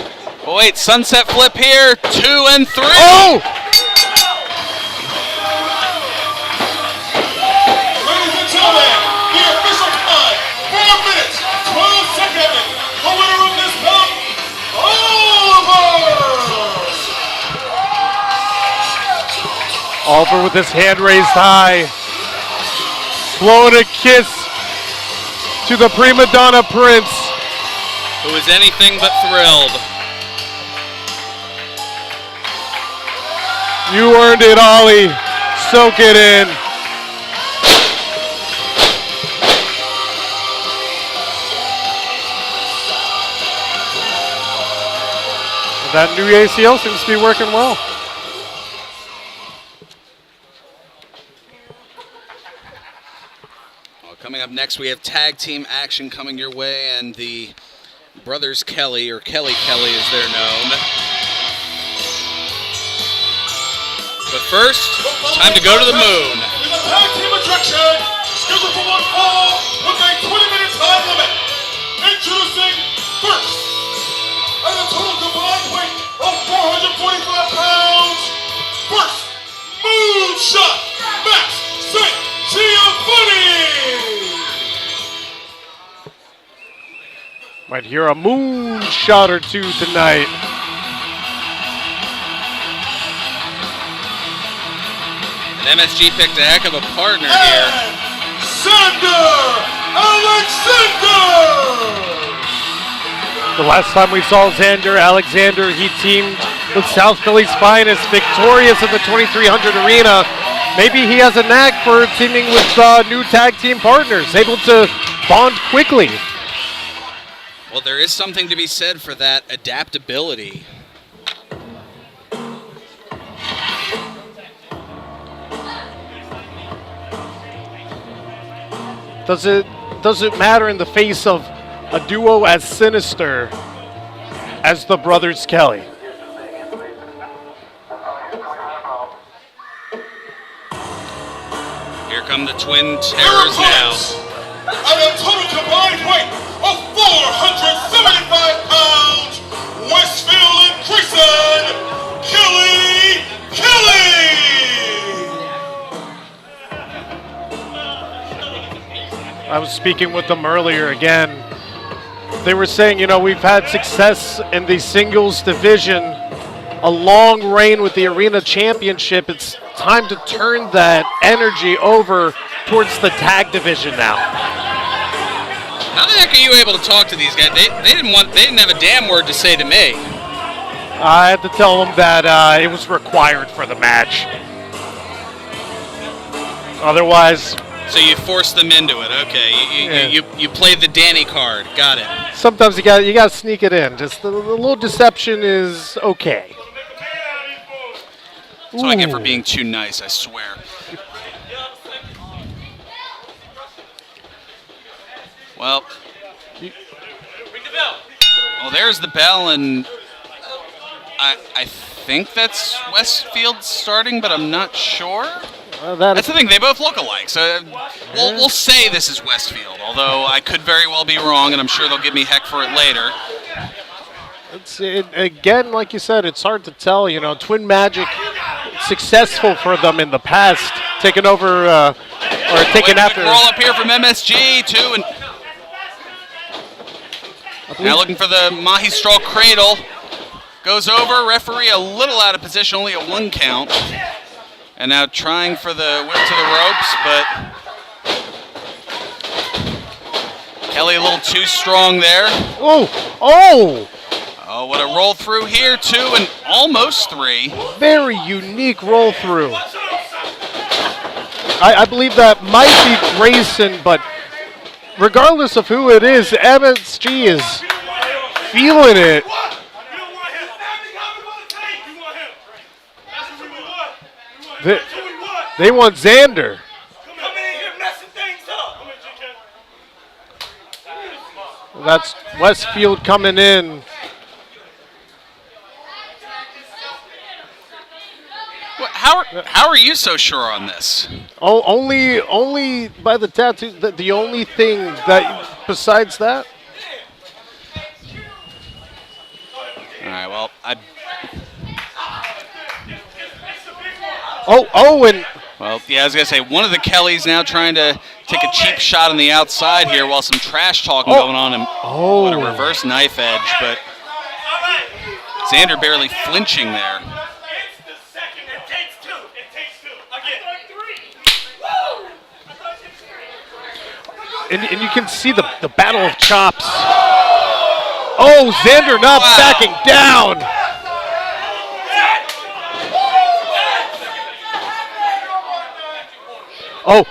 Oh wait, sunset flip here. 2 and 3. Oh! Ladies and gentlemen, the official time, 4 minutes, 12 seconds. The winner of this bout, Oliver! Oliver with his hand raised high, blowing a kiss to the prima donna Prince. Who is anything but thrilled. You earned it, Ollie. Soak it in. That new ACL seems to be working well. Well, coming up next, we have tag team action coming your way, and the Brothers Kelly, or Kelly Kelly as they're known. But first, time to go to the moon. In the tag team attraction, scheduled for 1 fall with a 20-minute time limit. Introducing first, at a total combined weight of 445 pounds, first, Moonshot Max St. Giovanni. Might hear a moonshot or two tonight. And MSG picked a heck of a partner here. And Xander Alexander. The last time we saw Xander Alexander, he teamed with South Philly's finest, victorious in the 2300 arena. Maybe he has a knack for teaming with new tag team partners, able to bond quickly. Well, there is something to be said for that adaptability. Does it matter in the face of a duo as sinister as the brothers Kelly? Here come the Twin Terrors now. At a total combined weight of 475 pounds, Westfield and Grayson, Kelly. I was speaking with them earlier again. They were saying, we've had success in the singles division, a long reign with the Arena Championship. It's time to turn that energy over towards the tag division now. How the heck are you able to talk to these guys? They didn't have a damn word to say to me. I had to tell them that it was required for the match. Otherwise, so you forced them into it. Okay, you played the Danny card. Got it. Sometimes you got to sneak it in. Just the little deception is okay. That's what I get for being too nice, I swear. Well, there's the bell, and I think that's Westfield starting, but I'm not sure. That's the thing, they both look alike, so we'll say this is Westfield, although I could very well be wrong, and I'm sure they'll give me heck for it later. Again, like you said, it's hard to tell. Twin Magic, successful for them in the past, taking over or taking after. Roll up here from MSG too, and now looking for the Mahi Straw Cradle. Goes over, referee a little out of position, only a 1 count. And now trying for the whip to the ropes, but Kelly a little too strong there. Oh, what a roll through here, 2 and almost 3. Very unique roll through. I believe that might be Grayson, but regardless of who it is, MSG is feeling it. They want Xander. That's Westfield coming in. How are you so sure on this? Only by the tattoo. The only thing that besides that. All right. Well, and well, yeah, I was gonna say one of the Kellys now trying to take a cheap shot on the outside here while some trash talking going on, and what a reverse knife edge, but Xander barely flinching there. And you can see the battle of chops. Oh, Xander not backing down. Oh.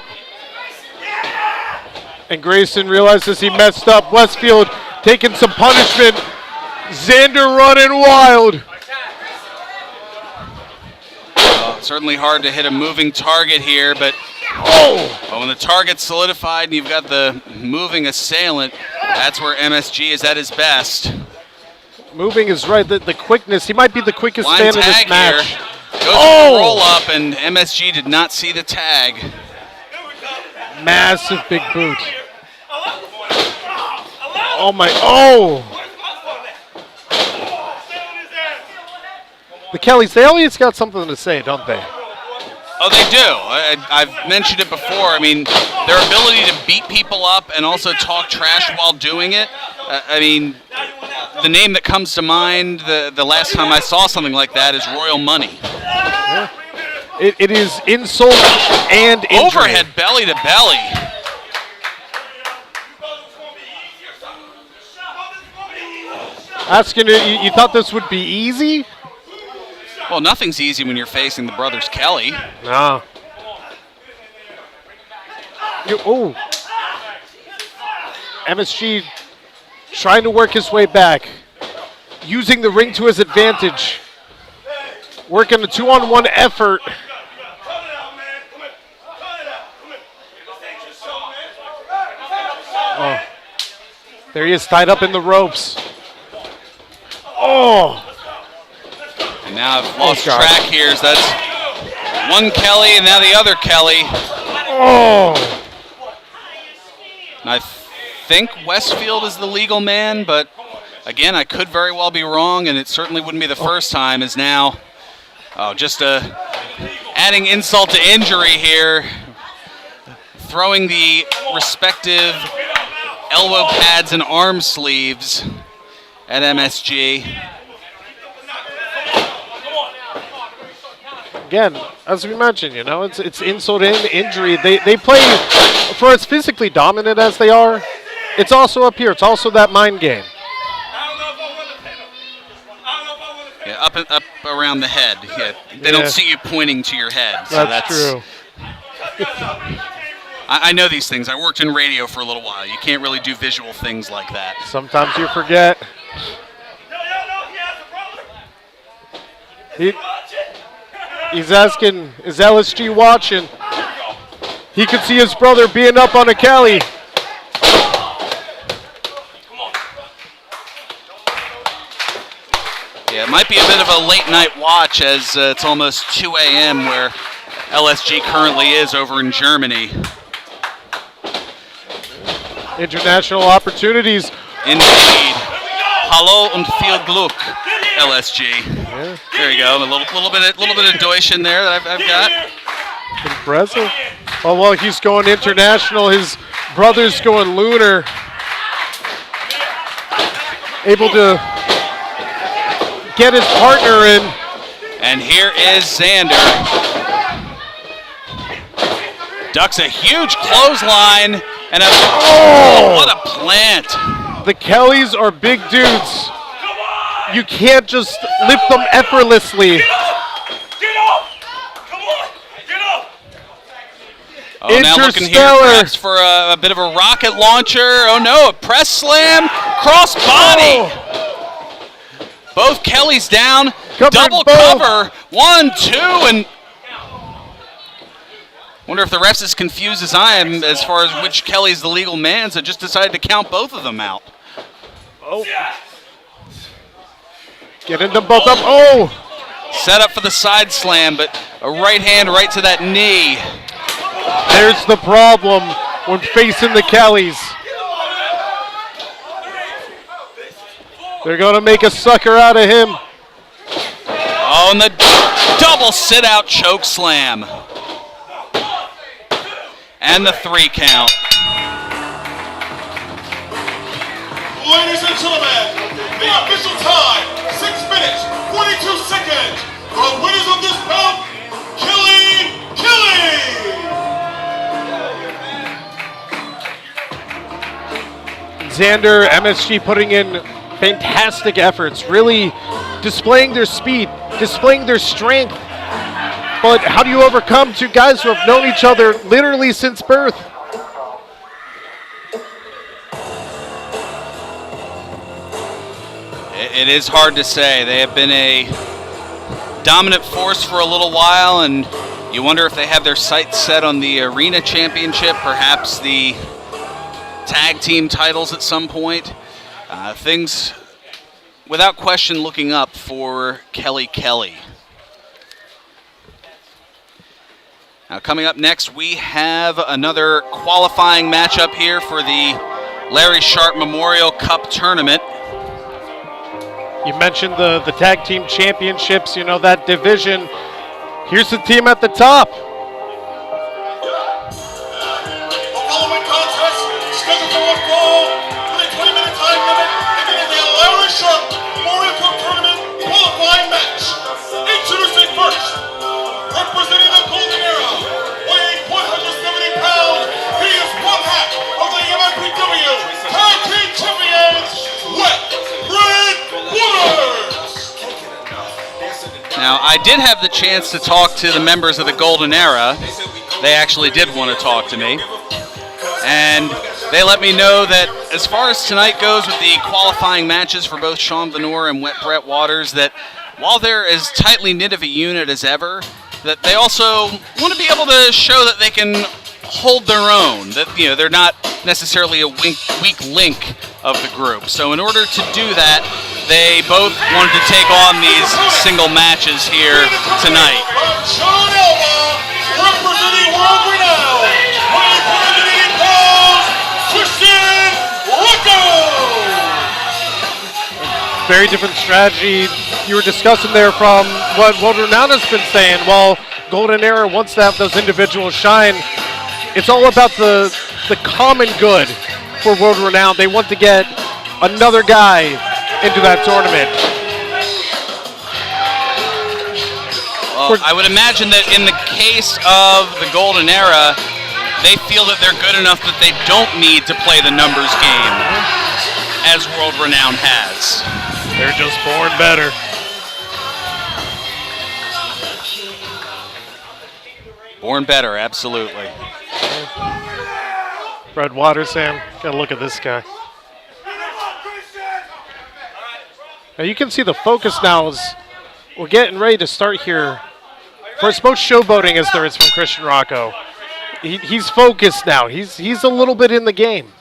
And Grayson realizes he messed up. Westfield taking some punishment. Xander running wild. Well, certainly hard to hit a moving target here, but when the target's solidified and you've got the moving assailant, that's where MSG is at his best. Moving is right. The quickness. He might be the quickest man in this match. Here. Goes for the roll up, and MSG did not see the tag. Massive big boot. Oh my! Oh! The Kellys, they always got something to say, don't they? Oh, they do. I've mentioned it before. I mean, their ability to beat people up and also talk trash while doing it. I mean, the name that comes to mind the last time I saw something like that is Royal Money. Yeah. It is insult and injury. Overhead belly to belly. Asking you thought this would be easy? Well, nothing's easy when you're facing the brothers Kelly. No. MSG trying to work his way back, using the ring to his advantage, working a 2-on-1 effort. Oh. There he is, tied up in the ropes. Oh! And now I've lost track here. So that's one Kelly and now the other Kelly. Oh! And I think Westfield is the legal man, but again, I could very well be wrong, and it certainly wouldn't be the first time. Is now, just adding insult to injury here, throwing the respective elbow pads and arm sleeves at MSG. Again, as we mentioned, you know, it's insult and injury. They play, for as physically dominant as they are, it's also up here. It's also that mind game. Yeah, up around the head. Yeah, they don't see you pointing to your head. So That's true. I know these things. I worked in radio for a little while. You can't really do visual things like that. Sometimes you forget. He's asking, is LSG watching? He could see his brother being up on a Kelly. Yeah, it might be a bit of a late night watch as it's almost 2 a.m. where LSG currently is over in Germany. International opportunities. Indeed. Hallo und viel Glück, LSG. Yeah. There you go. A little bit of Deutsch in there that I've got. Impressive. Oh, well, he's going international. His brother's going lunar. Able to get his partner in. And here is Xander. Ducks a huge clothesline and what a plant. The Kellys are big dudes. You can't just lift them effortlessly. Get up! Come on! Get up! Oh, now looking here perhaps for a bit of a rocket launcher. Oh no, a press slam, cross body. Oh. Both Kellys down, double cover, 1, 2, and wonder if the ref's as confused as I am as far as which Kelly's the legal man, so just decided to count both of them out. Oh. Getting them both up. Oh! Set up for the side slam, but a right hand right to that knee. There's the problem when facing the Kellys. They're going to make a sucker out of him. Oh, and the double sit-out choke slam. And the 3 count. Ladies and gentlemen, the official time, 6 minutes, 42 seconds. The winners of this bout, Kelly. Xander, MSG putting in fantastic efforts, really displaying their speed, displaying their strength. But how do you overcome two guys who have known each other literally since birth? It is hard to say. They have been a dominant force for a little while, and you wonder if they have their sights set on the Arena Championship, perhaps the tag team titles at some point. Things, without question, looking up for Kelly. Now, coming up next, we have another qualifying matchup here for the Larry Sharp Memorial Cup Tournament. You mentioned the tag team championships, you know, that division. Here's the team at the top. The following contest, scheduled for one fall, with a 20-minute time limit, and it is the Larry Sharp Memorial Cup Tournament qualifying match. Introducing first, representing the Golden Era, weighing 170 pounds, he is one half of the MFPW Tag Team Champions, Red Waters. Now, I did have the chance to talk to the members of the Golden Era. They actually did want to talk to me. And they let me know that as far as tonight goes with the qualifying matches for both Sean Venur and Wet Brett Waters, that while they're as tightly knit of a unit as ever, that they also want to be able to show that they can hold their own, that they're not necessarily a weak link of the group. So in order to do that, they both wanted to take on these single matches here tonight. Sean Nevaeh, representing World Renown, 180 pounds, Christian Rocco. Very different strategy you were discussing there from what World Renown has been saying. While Golden Era wants to have those individuals shine, it's all about the common good for World Renown. They want to get another guy into that tournament. Well, I would imagine that in the case of the Golden Era, they feel that they're good enough that they don't need to play the numbers game, as World Renown has. They're just born better. Born better, absolutely. Fred Waters, Sam, gotta look at this guy. Now you can see the focus now as we're getting ready to start here. For as much showboating as there is from Christian Rocco, he's focused now. He's a little bit in the game.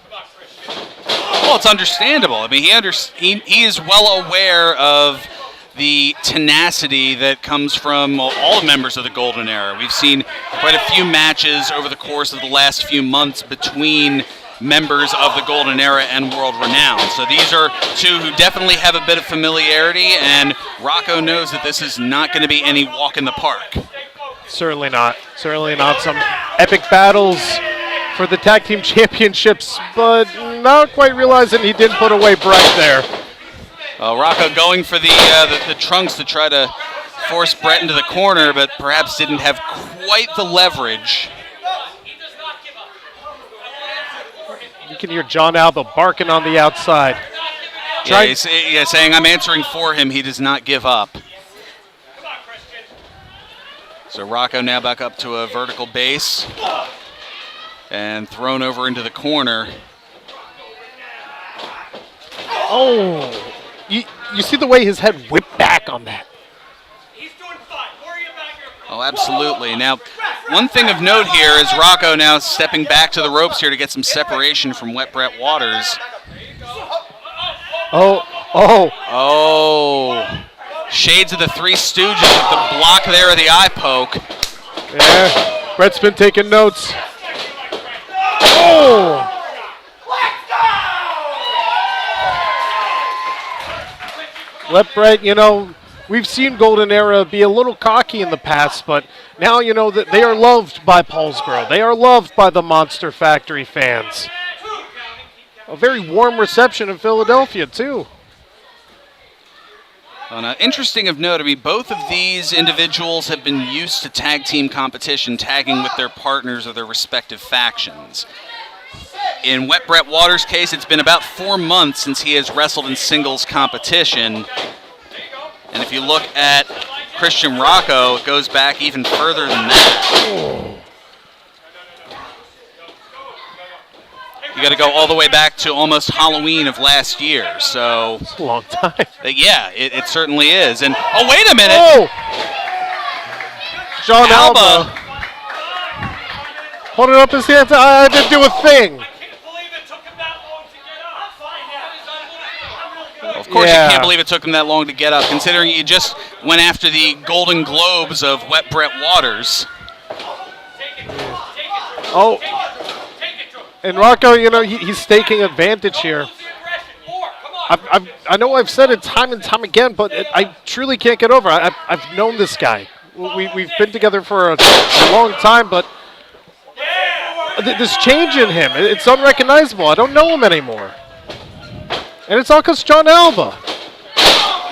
Well, it's understandable. I mean, he is well aware of the tenacity that comes from all members of the Golden Era. We've seen quite a few matches over the course of the last few months between members of the Golden Era and World Renown. So these are two who definitely have a bit of familiarity, and Rocco knows that this is not going to be any walk in the park. Certainly not. Certainly not. Some epic battles for the tag team championships, but not quite realizing he didn't put away Brett there. Rocco going for the trunks to try to force Brett into the corner, but perhaps didn't have quite the leverage. You can hear John Alba barking on the outside. Yeah, he's saying, I'm answering for him. He does not give up. So Rocco now back up to a vertical base and thrown over into the corner. Oh, you see the way his head whipped back on that. Oh, absolutely. Now, one thing of note here is Rocco now stepping back to the ropes here to get some separation from Wet Brett Waters. Oh. Shades of the Three Stooges with the block there of the eye poke. Yeah, Brett's been taking notes. Oh! Let Brett, we've seen Golden Era be a little cocky in the past, but now that they are loved by Paulsboro. They are loved by the Monster Factory fans. A very warm reception in Philadelphia, too. Well, now, interesting of note, both of these individuals have been used to tag team competition, tagging with their partners of their respective factions. In Wet Brett Waters' case, it's been about 4 months since he has wrestled in singles competition. And if you look at Christian Rocco, it goes back even further than that. You got to go all the way back to almost Halloween of last year. So it's a long time. Yeah, it certainly is. And oh, wait a minute! Oh, John Alba holding up his hands. I didn't do a thing. Of course, you can't believe it took him that long to get up, considering you just went after the Golden Globes of Wet Brett Waters. Oh, and Rocco, he's taking advantage here. I know I've said it time and time again, but I truly can't get over it. I've known this guy. We've been together for a long time, but this change in him, it's unrecognizable. I don't know him anymore. And it's all because John Alba.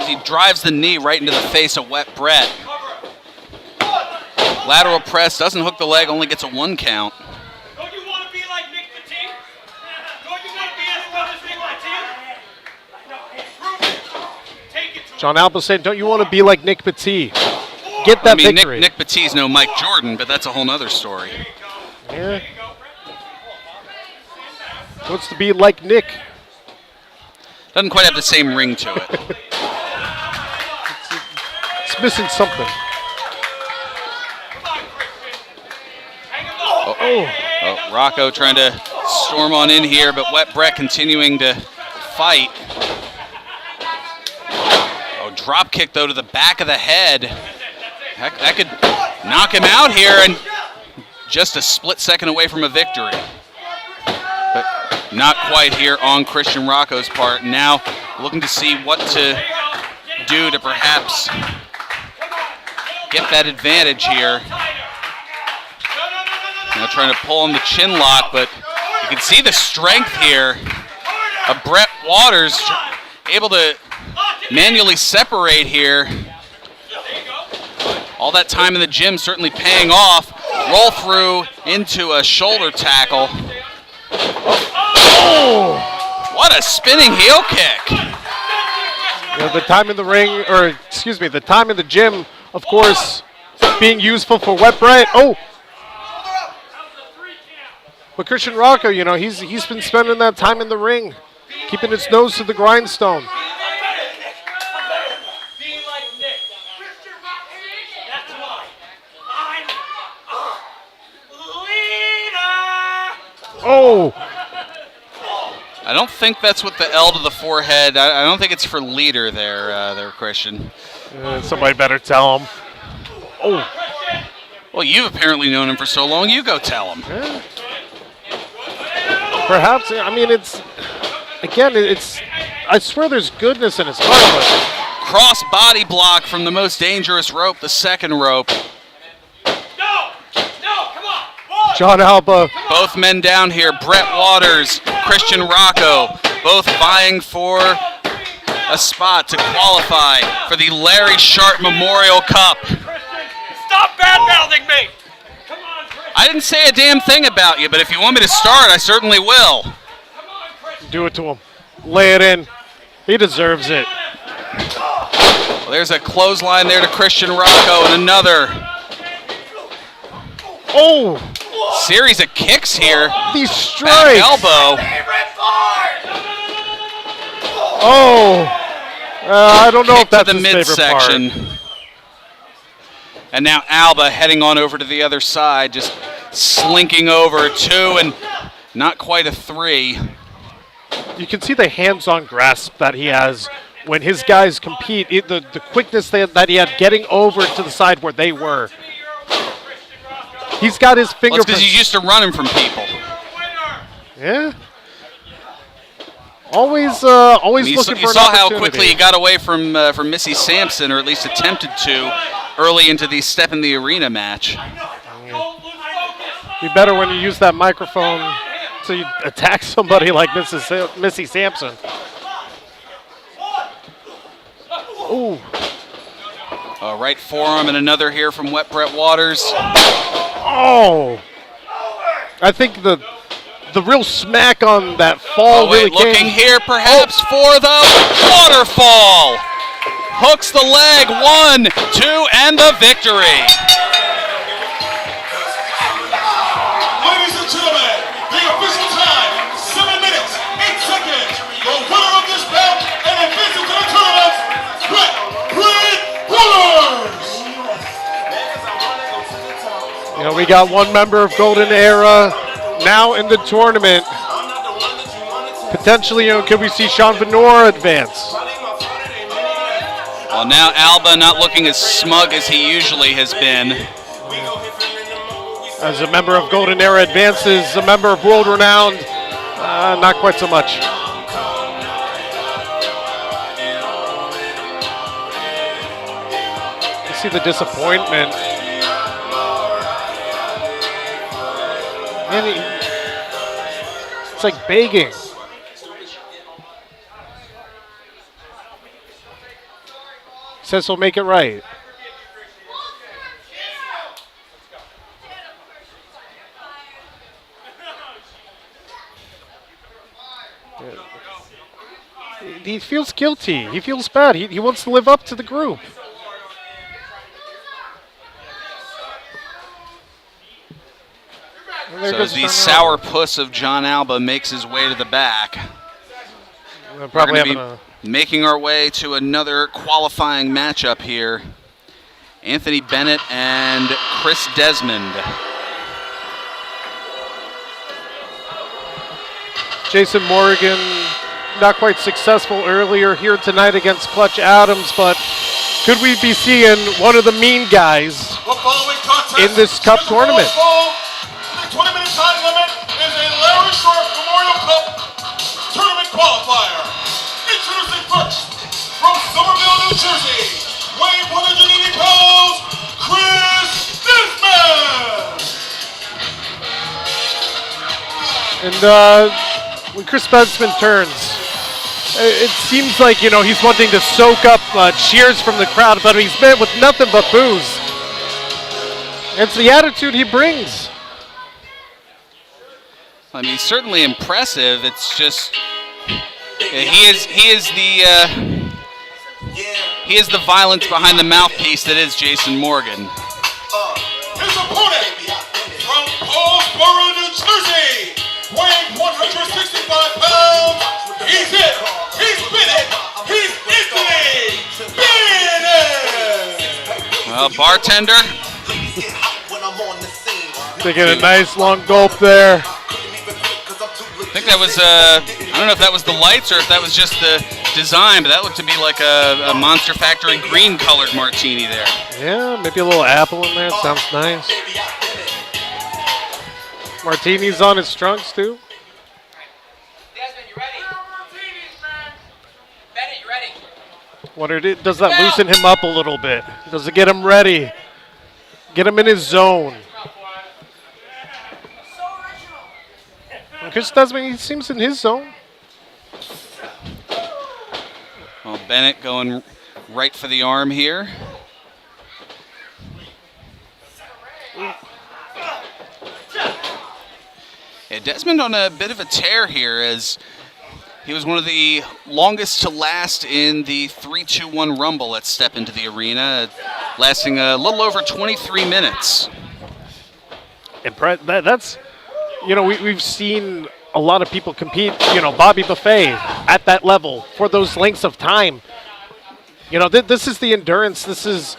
He drives the knee right into the face of Wet Brett. Lateral press, doesn't hook the leg, only gets a 1 count. Don't you want to be like Nick Petit? Don't you want to be as well as Nick Petit? Take it to John Alba saying, don't you want to be like Nick Petit? Get that victory. Nick Petit's no Mike Jordan, but that's a whole nother story. Yeah. Wants to be like Nick. Doesn't quite have the same ring to it. It's missing something. Oh, Rocco trying to storm on in here, but Wet Brett continuing to fight. Oh, drop kick though to the back of the head. Heck, that could knock him out here, and just a split second away from a victory. But not quite here on Christian Rocco's part. Now looking to see what to do to perhaps get that advantage here. Now trying to pull on the chin lock, but you can see the strength here of Brett Waters, able to manually separate here. All that time in the gym certainly paying off. Roll through into a shoulder tackle. Oh! What a spinning heel kick. You know, the time in the ring, or excuse me, the time in the gym, of course, being useful for Wet Brett. Oh! But Christian Rocco, you know, he's been spending that time in the ring, keeping his nose to the grindstone. Oh! I don't think that's with the L to the forehead. I don't think it's for leader there, Christian. Somebody better tell him. Oh! Well, you've apparently known him for so long. You go tell him. Yeah. Perhaps, I mean, it's, I swear there's goodness in his heart. Cross body block from the most dangerous rope, the second rope. John Alba. Both men down here, Brett Waters, Christian Rocco, both vying for a spot to qualify for the Larry Sharp Memorial Cup. Stop bad-mouthing me! Come on, Christian. I didn't say a damn thing about you, but if you want me to start, I certainly will. Do it to him. Lay it in. He deserves it. Well, there's a clothesline there to Christian Rocco, and another. Oh! Series of kicks here. These strikes. Back elbow. Oh! I don't know Kick if that's to the his favorite part. midsection. And now Alba heading on over to the other side, just slinking over a 2 and not quite a 3. You can see the hands-on grasp that he has when his guys compete. The quickness that he had getting over to the side where they were. He's got his Well, fingerprints. because he's used to running from people. Yeah. Always looking You for an saw how opportunity. quickly he got away from Missy Sampson, or at least attempted to, early into the Step in the Arena match. Be better when you use that microphone to attack somebody like Missy Sampson. Ooh. Right forearm and another here from Wet Brett Waters. Oh! I think the real smack on that fall really looking came. here perhaps for the waterfall. Hooks the leg, 1, 2, and the victory. Ladies and gentlemen, the official time, 7 minutes, 8 seconds. The winner of this bout and advancing to the tournament, Brett Waters. You know, we got one member of Golden Era now in the tournament. Potentially, you know, could we see Sean Venur advance? Well, now Alba not looking as smug as he usually has been. As a member of Golden Era advances, a member of World Renowned, not quite so much. You see the disappointment. And it's like begging. Says he'll make it right. He feels guilty. He feels bad. He wants to live up to the group. And there So goes as the John sour puss of John Alba makes his way to the back, Alba. we're Probably going to having be making our way to another qualifying matchup here. Anthony Bennett and Chris Desmond. Jason Morgan, not quite successful earlier here tonight against Clutch Adams, but could we be seeing one of the mean guys The following contest in this cup is a tournament? roll call. The 20-minute time limit is a Larry Sharp Memorial Cup tournament qualifier. Introducing first, from Somerville, New Jersey, weighing 180 pounds, Chris Desmond. And when Chris Desmond turns, it seems like, he's wanting to soak up cheers from the crowd, but he's met with nothing but boos. It's the attitude he brings. I mean, certainly impressive. It's just he is the violence behind the mouthpiece that is Jason Morgan. His opponent, from Paulsboro, New Jersey, weighing 165 pounds, he's it, he's Bennett, he's Anthony Bennett! Well, bartender, Taking a nice long gulp there. I think that was, I don't know if that was the lights or if that was just the design, but that looked to be like a Monster Factory green colored martini there. Yeah, maybe a little apple in there. Sounds nice. Martini's on his trunks, too. Desmond, you ready? Bennett, you ready? Wonder, does that loosen him up a little bit? Does it get him ready? Get him in his zone. And Chris Desmond, he seems in his zone. Well, Bennett going right for the arm here. Yeah, Desmond on a bit of a tear here as he was one of the longest to last in the 3-2-1 Rumble at Step Into the Arena, lasting a little over 23 minutes. That's, we've seen a lot of people compete, Bobby Buffet at that level for those lengths of time. This is the endurance, this is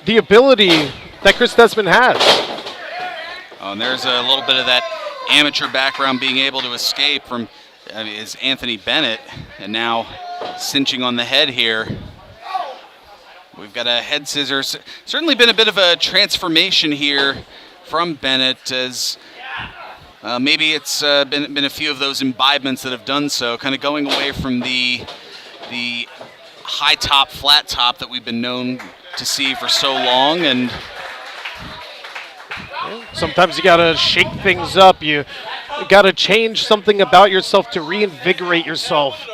the ability that Chris Desmond has. Oh, and there's a little bit of that amateur background being able to escape from is Anthony Bennett, and now cinching on the head here. We've got a head scissors. Certainly been a bit of a transformation here from Bennett, as maybe it's been a few of those imbibements that have done so, kind of going away from the high top, flat top that we've been known to see for so long. And sometimes you gotta shake things up. You gotta change something about yourself to reinvigorate yourself.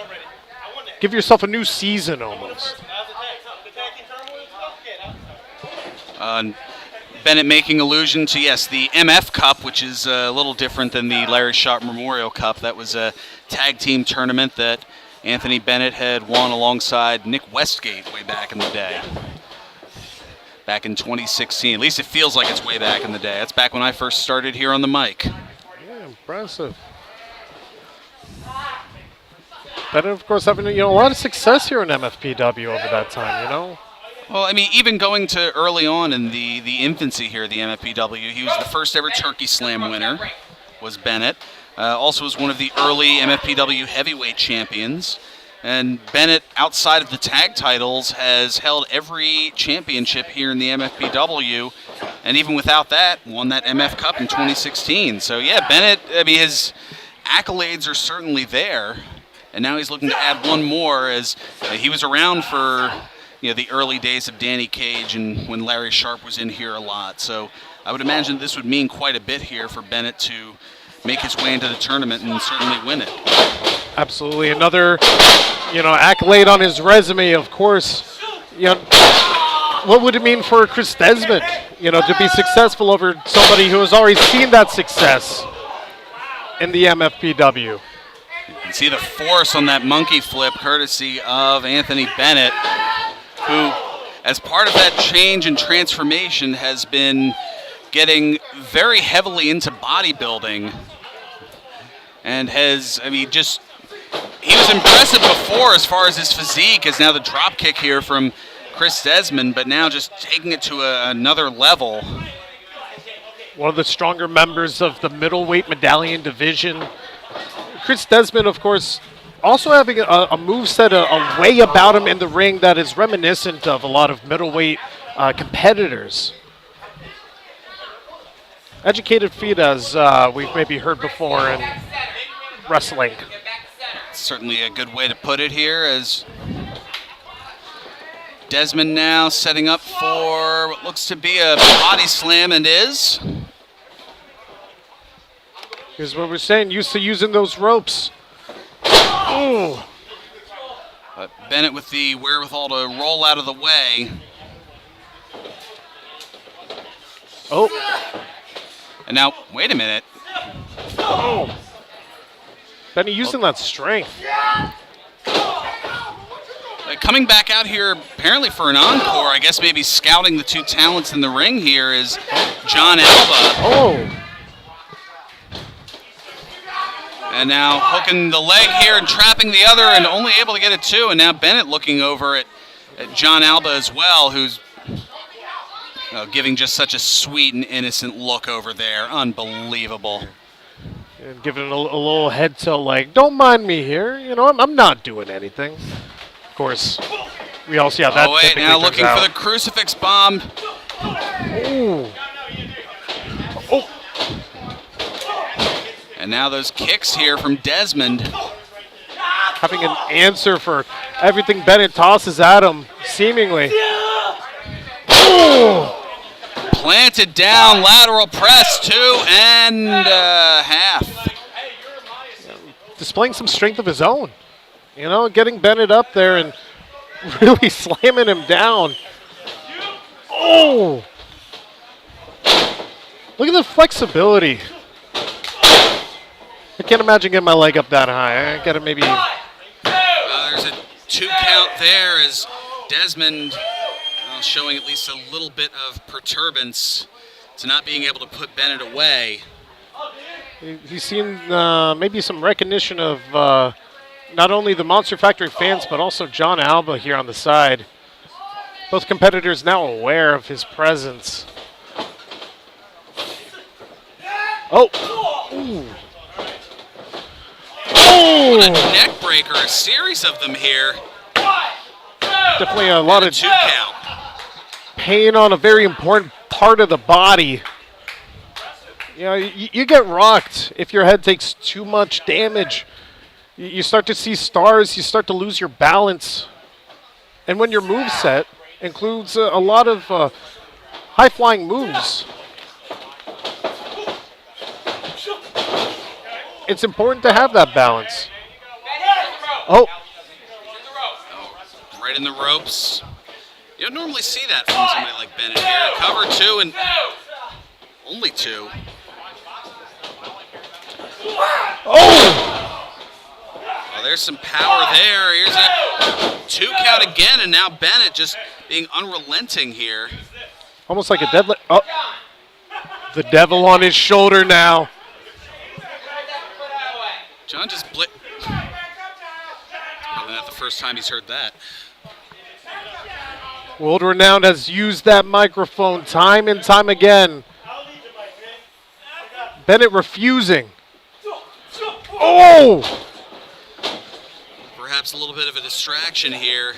Give yourself a new season almost. Bennett making allusion to, yes, the MF Cup, which is a little different than the Larry Sharp Memorial Cup. That was a tag team tournament that Anthony Bennett had won alongside Nick Westgate way back in the day. Back in 2016. At least it feels like it's way back in the day. That's back when I first started here on the mic. Yeah, impressive. Bennett, of course, having a lot of success here in MFPW over that time, Well, I mean, even going to early on in the infancy here of the MFPW, he was the first ever Turkey Slam winner, was Bennett. Also was one of the early MFPW heavyweight champions. And Bennett, outside of the tag titles, has held every championship here in the MFPW. And even without that, won that MF Cup in 2016. So yeah, Bennett, I mean, his accolades are certainly there. And now he's looking to add one more, as he was around for the early days of Danny Cage and when Larry Sharp was in here a lot. So I would imagine this would mean quite a bit here for Bennett to make his way into the tournament and certainly win it. Absolutely. Another, accolade on his resume, of course. What would it mean for Chris Desmond, to be successful over somebody who has already seen that success in the MFPW? You can see the force on that monkey flip, courtesy of Anthony Bennett, who, as part of that change and transformation, has been getting very heavily into bodybuilding and has, I mean, just, he was impressive before as far as his physique, as now the drop kick here from Chris Desmond, but now just taking it to another level. One of the stronger members of the middleweight medallion division. Chris Desmond, of course, also having a moveset, a way about him in the ring that is reminiscent of a lot of middleweight competitors. Educated feet, as we've maybe heard before in wrestling. Certainly a good way to put it here, as Desmond now setting up for what looks to be a body slam, and is. Here's what we're saying, used to using those ropes. Ooh. But Bennett with the wherewithal to roll out of the way. Oh. And now, wait a minute. Oh. Benny using that strength. Coming back out here apparently for an encore, I guess maybe scouting the two talents in the ring here, is John Alba. Oh. And now hooking the leg here and trapping the other, and only able to get it two. And now Bennett looking over at John Alba as well, who's giving just such a sweet and innocent look over there. Unbelievable. And giving it a little head tilt like, don't mind me here. You know, I'm not doing anything. Of course, we all see how that wait, typically now turns looking out. for the crucifix bomb. Ooh. Oh. And now those kicks here from Desmond. Having an answer for everything Bennett tosses at him, seemingly. Ooh. Planted down, lateral press, 2.5. Displaying some strength of his own. You know, getting Bennett up there and really slamming him down. Oh! Look at the flexibility. I can't imagine getting my leg up that high. I gotta maybe... There's a 2 count there as Desmond showing at least a little bit of perturbance to not being able to put Bennett away. He's seen maybe some recognition of not only the Monster Factory fans, but also John Alba here on the side. Both competitors now aware of his presence. Oh! Ooh. What a neck breaker, a series of them here. Definitely a lot of 2 count. pain on a very important part of the body. You know, you get rocked if your head takes too much damage. You start to see stars, you start to lose your balance. And when your moveset includes a lot of high-flying moves, it's important to have that balance. Oh. Right in the ropes. You don't normally see that from somebody like Bennett here. Cover 2 and only 2. Oh! Well, there's some power there. Here's a 2 count again, and now Bennett just being unrelenting here. Almost like a deadlift. Oh. The devil on his shoulder now. John just it's probably not the first time he's heard that. World Renowned has used that microphone time and time again. Bennett refusing. Oh! Perhaps a little bit of a distraction here.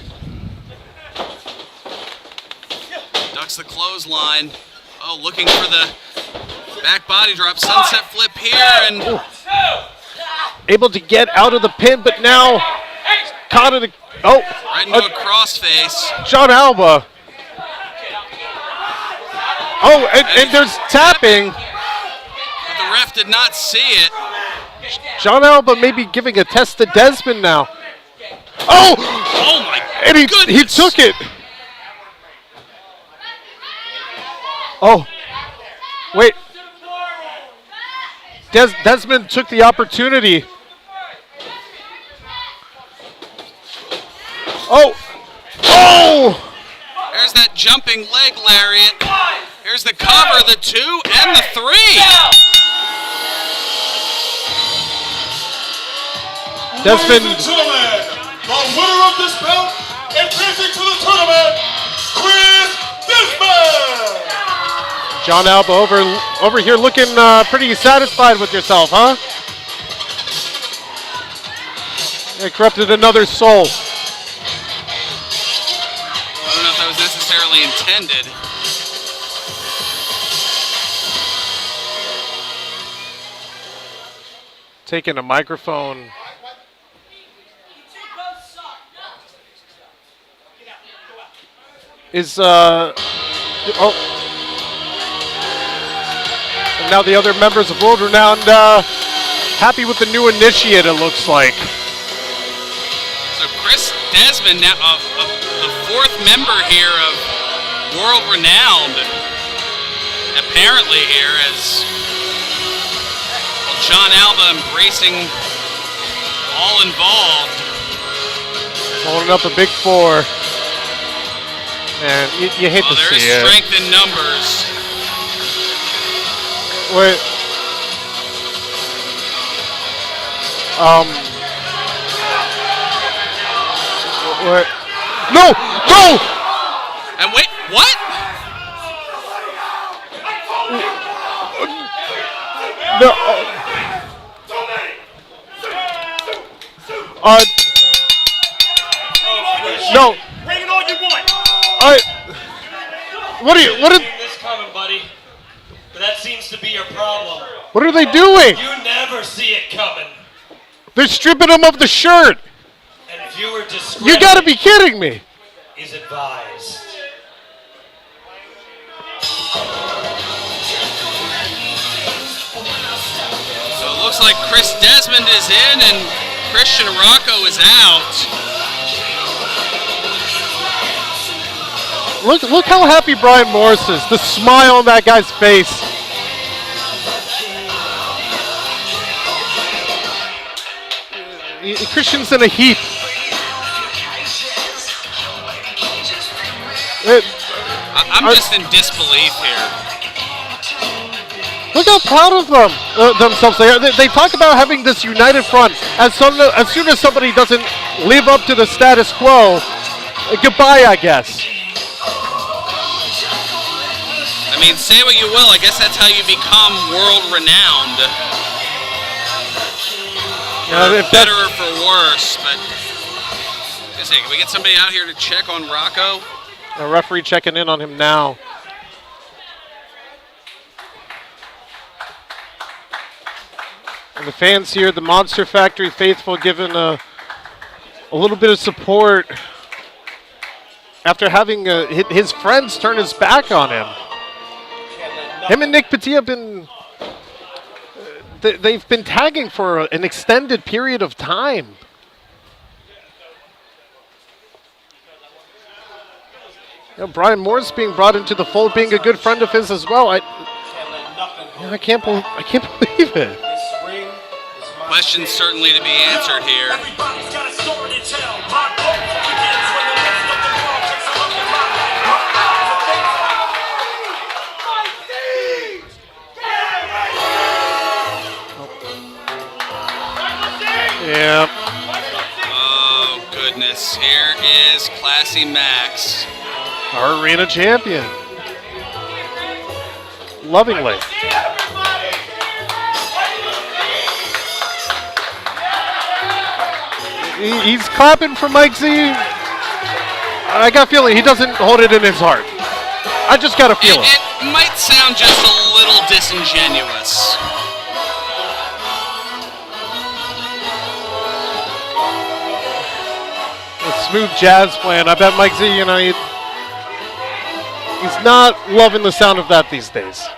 Ducks the clothesline. Oh, looking for the back body drop, sunset flip here, and able to get out of the pin, but now caught it. Oh, right into a crossface. John Alba. Oh, and there's tapping. But the ref did not see it. John Alba may be giving a test to Desmond now. Oh! Oh my And he goodness. took it. Oh. Wait. Desmond took the opportunity. Oh! Oh! There's that jumping leg lariat. There's the cover, the 2, and the 3. Desmond. Ladies and gentlemen, the winner of this bout advancing to the tournament, Chris Desmond. John Alba over here looking pretty satisfied with yourself, huh? You corrupted another soul. I don't know if that was necessarily intended. Taking a microphone. Is and now the other members of World Renowned happy with the new initiate, it looks like. So Chris Desmond, now the 4th member here of World Renowned, apparently here, as John Alba embracing all involved. Holding up a big 4. Man, you hate to There see is it. strength in numbers. Wait. Wait. No! No! And wait, what? No. No. Bring it all you want. What are you? What are? This coming, buddy. But that seems to be your problem. What are they doing? You never see it coming. They're stripping him of the shirt. And viewer discretion You gotta be kidding me. is advised. So it looks like Chris Desmond is in and Christian Rocco is out. Look how happy Brian Morris is. The smile on that guy's face. Christian's in a heap. I'm just in disbelief here. Look how proud of themselves they are. They talk about having this united front. As soon as somebody doesn't live up to the status quo, goodbye, I guess. I mean, say what you will, I guess that's how you become world renowned. For better or for worse, but just say, can we get somebody out here to check on Rocco? A referee checking in on him now. And the fans here, the Monster Factory faithful, giving a little bit of support after having his friends turn his back on him. Him and Nick Petit have been, they've been tagging for an extended period of time. You know, Brian Morris being brought into the fold, being a good friend of his as well. I can't believe it. Questions certainly to be answered here. Everybody's got a story to tell. My goal begins when the rest of the world takes a look at my Yeah. Oh, goodness. Here is Classy Max. Our arena champion. Lovingly. He's clapping for Mike Z. I got a feeling he doesn't hold it in his heart. I just got a feeling. It might sound just a little disingenuous. A smooth jazz playing. I bet Mike Z, you know, he's not loving the sound of that these days.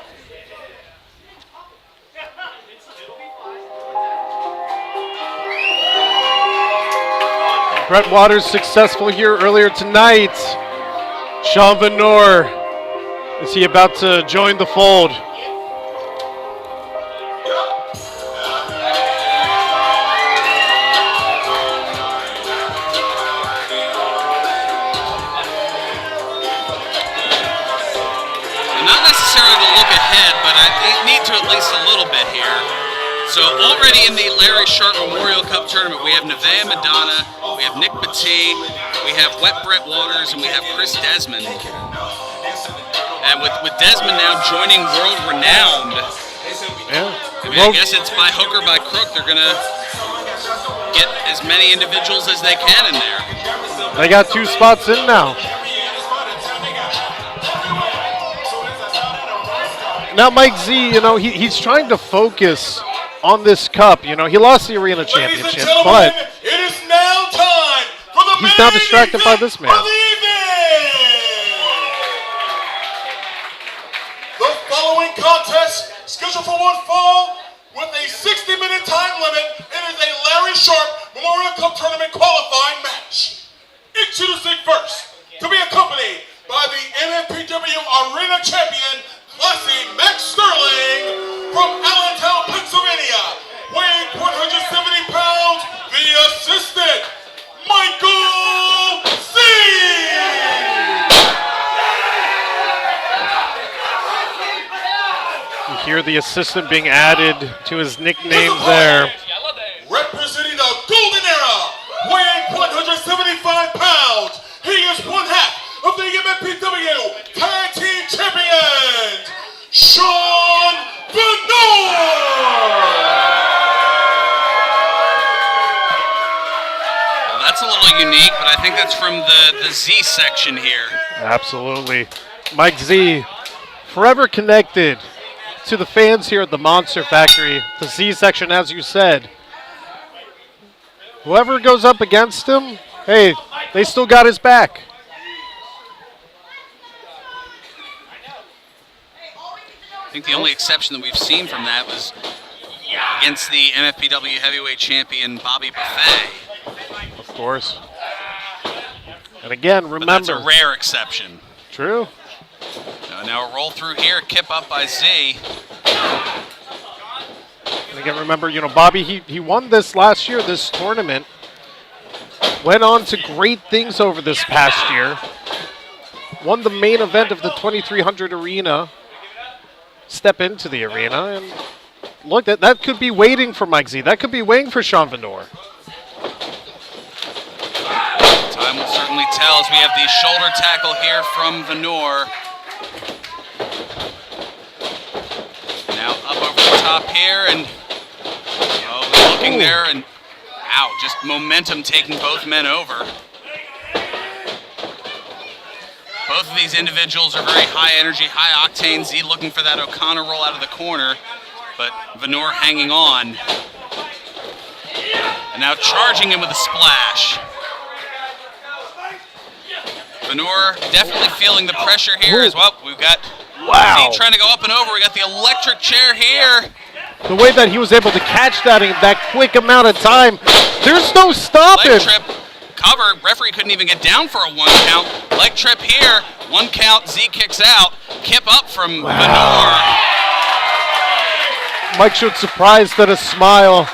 Brett Waters successful here earlier tonight. Sean Venur, is he about to join the fold? Not So already in the Larry Sharp Memorial Cup tournament, we have Nevaeh Madonna, we have Nick Batee, we have Wet Brett Waters, and we have Chris Desmond. And with Desmond now joining World Renowned, I guess it's by hook or by crook. They're going to get as many individuals as they can in there. They got 2 spots in now. Now Mike Z, he's trying to focus on this cup. He lost the arena championship, but it is now time for the he's now distracted by this man. The following contest, scheduled for one fall, with a 60-minute time limit, it is a Larry Sharp Memorial Cup Tournament qualifying match. Introducing first, to be accompanied by the MFPW Arena Champion, Classy Max Sterling, from Allentown, Pennsylvania, weighing 170 pounds, the assistant, Michael C. You hear the assistant being added to his nickname there. Representing the Golden Era, weighing 175 pounds, he is one half of the MFPW Tag Team Champions, Sean Venur! Well, that's a little unique, but I think that's from the Z section here. Absolutely. Mike Z, forever connected to the fans here at the Monster Factory. The Z section, as you said. Whoever goes up against him, hey, they still got his back. I think the only exception that we've seen from that was against the MFPW heavyweight champion, Bobby Buffet. Of course. And again, remember. But that's a rare exception. True. Now a roll through here, kip up by Z. And again, remember, Bobby, he won this last year, this tournament. Went on to great things over this past year. Won the main event of the 2300 arena. Step into the arena, and look, that could be waiting for Mike Z. That could be waiting for Sean Venur. Time will certainly tell as we have the shoulder tackle here from Venur. Now up over the top here, and looking there, and just momentum taking both men over. Both of these individuals are very high energy, high octane. Z looking for that O'Connor roll out of the corner, but Venur hanging on. And now charging him with a splash. Venur definitely feeling the pressure here as well. We've got Z trying to go up and over. We got the electric chair here. The way that he was able to catch that in that quick amount of time, there's no stopping. Leg trip. Cover, referee couldn't even get down for a 1 count. Leg trip here, 1 count, Z kicks out. Kip up from Venur. Mike showed surprise then a smile.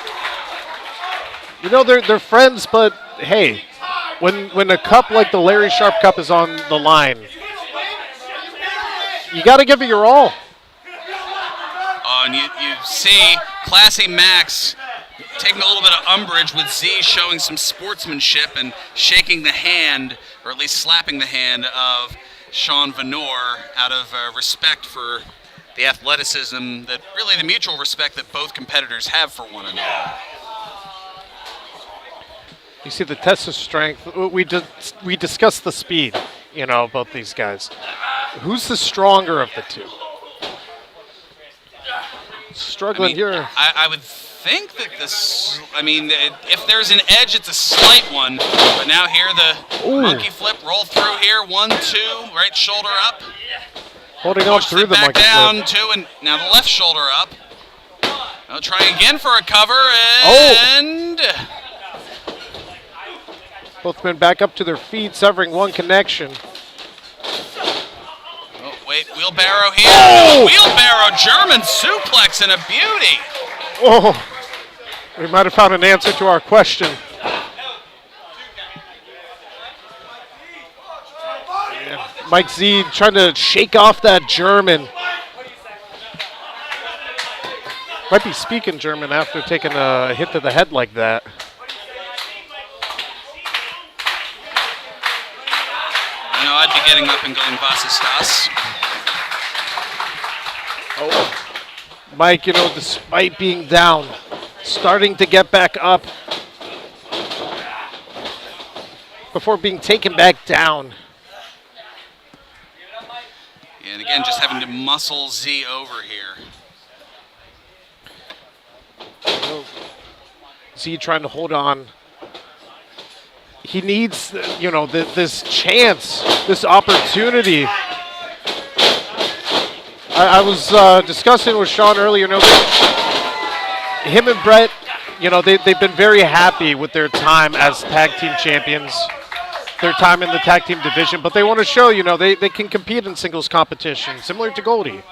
They're friends, but hey, when a cup like the Larry Sharp Cup is on the line, you got to give it your all. And you see Classy Max taking a little bit of umbrage with Z showing some sportsmanship and shaking the hand, or at least slapping the hand of Sean Venur out of respect for the athleticism, that really the mutual respect that both competitors have for one another. You see the test of strength. We discussed the speed, both these guys. Who's the stronger of the two? Struggling here. I would think that if there's an edge, it's a slight one. But now here the monkey flip, roll through here, 1, 2, right shoulder up. Holding on through the monkey down, flip. 2, and now the left shoulder up. I'll try again for a cover, and... Both men back up to their feet, severing one connection. Oh, wait, wheelbarrow here. Oh! Wheelbarrow, German suplex, and a beauty. Oh, we might have found an answer to our question. Yeah. Mike Z trying to shake off that German. Might be speaking German after taking a hit to the head like that. I know I'd be getting up and going, was ist das? Oh, Mike, you know, despite being down, starting to get back up before being taken back down. And again, just having to muscle Z over here. Z trying to hold on. He needs, you know, this chance, this opportunity. I was discussing with Sean earlier, you know, him and Brett, you know, they've been very happy with their time as tag team champions, their time in the tag team division, but they want to show, you know, they can compete in singles competition, similar to Goldie.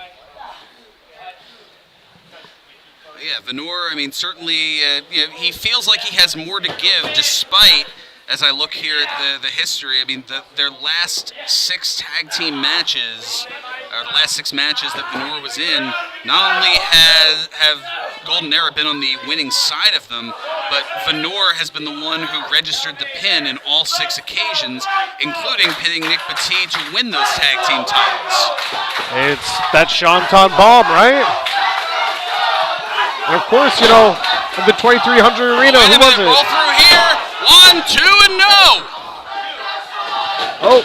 Yeah, Venur, I mean, certainly you know, he feels like he has more to give, despite, as I look here at the history, I mean, their last 6 tag team matches, or the last 6 matches that Venur was in, not only have Golden Era been on the winning side of them, but Venur has been the one who registered the pin in all 6 occasions, including pinning Nick Petit to win those tag team titles. It's that Shanton bomb, right? And of course, you know, in the 2300 arena, who was it? Roll through here. 1, 2, and no. Oh,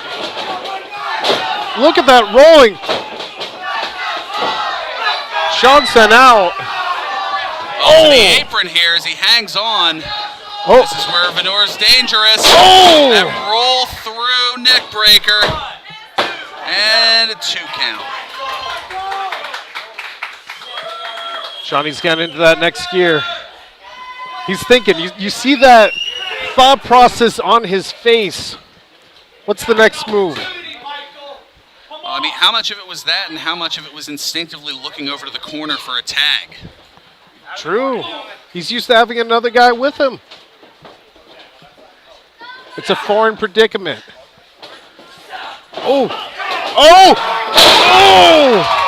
look at that rolling. Sean sent out. Oh, the apron here as he hangs on. Oh, This is where Venur's dangerous. Oh! That roll through neck breaker. And a 2 count. Johnny's getting into that next gear. He's thinking, you see that thought process on his face. What's the next move? Well, I mean, how much of it was that and how much of it was instinctively looking over to the corner for a tag? True. He's used to having another guy with him. It's a foreign predicament. Oh! Oh! Oh!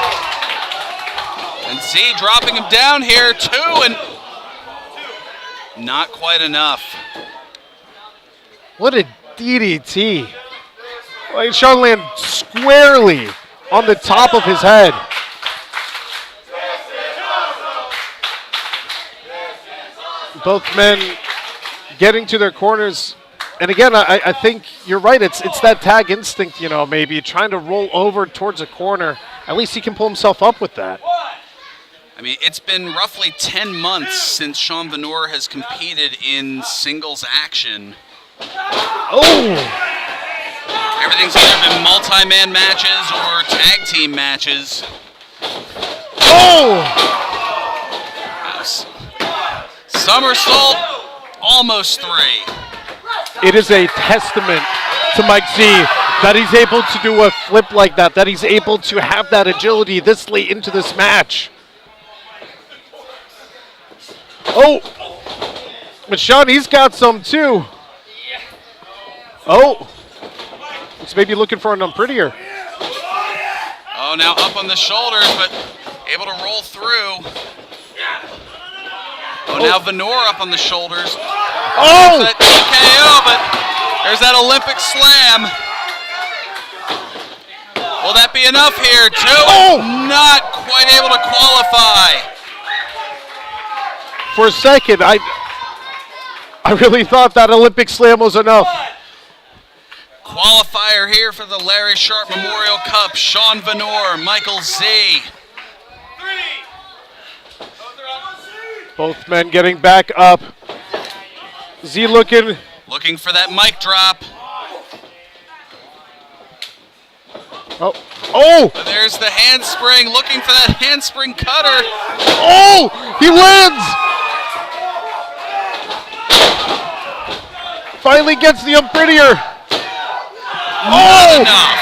And Z dropping him down here, 2, and not quite enough. What a DDT. Like Sean landed squarely on the top of his head. Both men getting to their corners. And again, I think you're right. It's that tag instinct, you know, maybe trying to roll over towards a corner. At least he can pull himself up with that. I mean, it's been roughly 10 months since Sean Venur has competed in singles action. Oh! Everything's either been multi-man matches or tag team matches. Oh! Somersault, almost 3. It is a testament to Mike Z that he's able to do a flip like that he's able to have that agility this late into this match. Oh! But Sean, he's got some too. Oh! He's maybe looking for an unprettier. Oh, now up on the shoulders, but able to roll through. Oh, now Venur up on the shoulders. Oh! That TKO, but there's that Olympic slam. Will that be enough here? 2, Oh! not quite able to qualify. For a second, I really thought that Olympic slam was enough. Qualifier here for the Larry Sharp Memorial Cup. Sean Venur, Michael Z. Both men getting back up. Z looking. Looking for that mic drop. Oh. Oh! But there's the handspring, looking for that handspring cutter. Oh! He wins! Finally gets the unprettier. Not enough.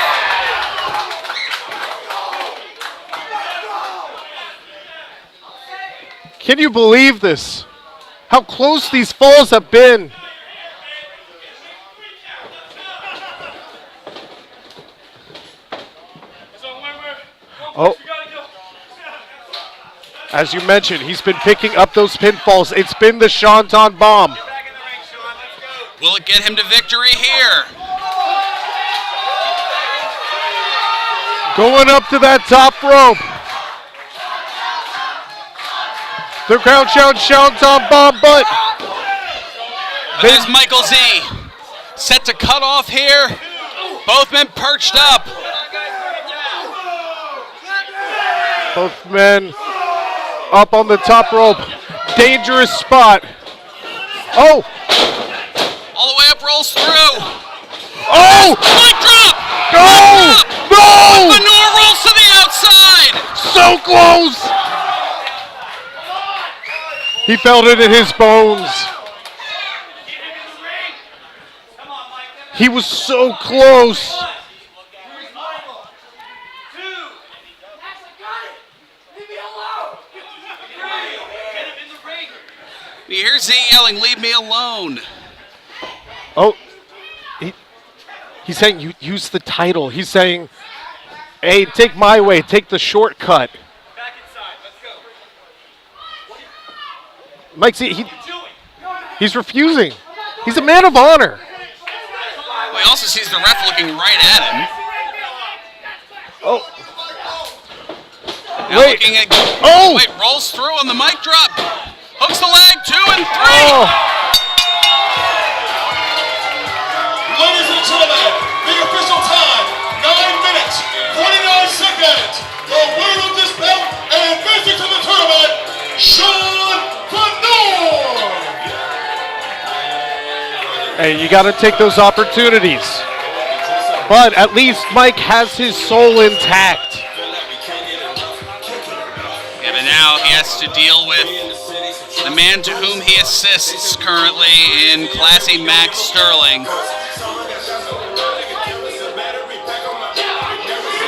Can you believe this? How close these falls have been. Oh. As you mentioned, he's been picking up those pinfalls. It's been the Shanton bomb. Will it get him to victory here? Going up to that top rope. The ground shout Shanton bomb, but there's Michael Z. Set to cut off here. Both men perched up. both men up on the top rope. Dangerous spot. Oh! All the way up, rolls through. Oh! Mic drop! No! No! Venur rolls to the outside! So close! He felt it in his bones. He was so close. You hear Z yelling, "Leave me alone." Oh, he's saying, you use the title. He's saying, hey, take my way, take the shortcut. Back inside, let's go. Mike, see, he's refusing. He's a man of honor. Well, he also sees the ref looking right at him. Oh. Now Wait. looking at, Oh! Wait, rolls through on the mic drop. Hooks the leg, 2 and 3. Oh. Ladies and gentlemen, the official time, 9 minutes, 49 seconds. The winner of this bout and advancing to the tournament, Sean Venur. Hey, you got to take those opportunities. But at least Mike has his soul intact. Yeah, but now he has to deal with the man to whom he assists currently in Classy Max Sterling, who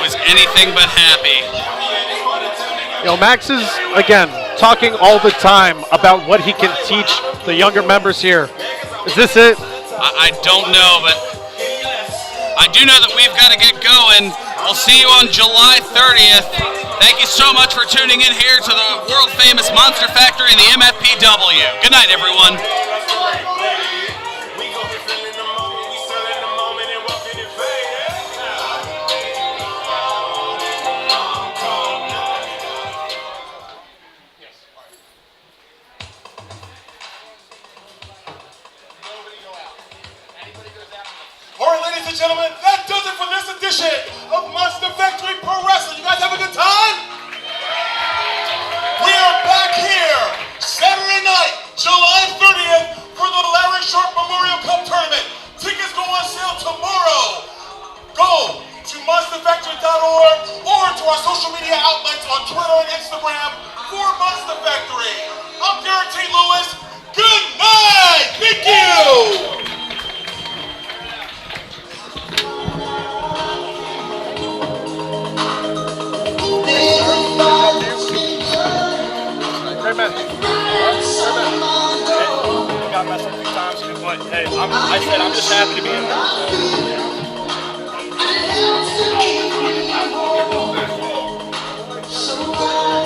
is anything but happy. You know, Max is, again, talking all the time about what he can teach the younger members here. Is this it? I don't know, but I do know that we've got to get going. We'll see you on July 30th. Thank you so much for tuning in here to the world-famous Monster Factory in the MFPW. Good night, everyone. All right, ladies and gentlemen, that does it for this edition of Monster Factory Pro Wrestling. You guys have a good time? We are back here Saturday night, July 30th for the Larry Sharp Memorial Cup Tournament. Tickets go on sale tomorrow. Go to monsterfactory.org or to our social media outlets on Twitter and Instagram for Monster Factory. I'm Derek T. Lewis. Good night. Thank you. Got messed up a few times, but hey, I'm just happy to be in there. So long.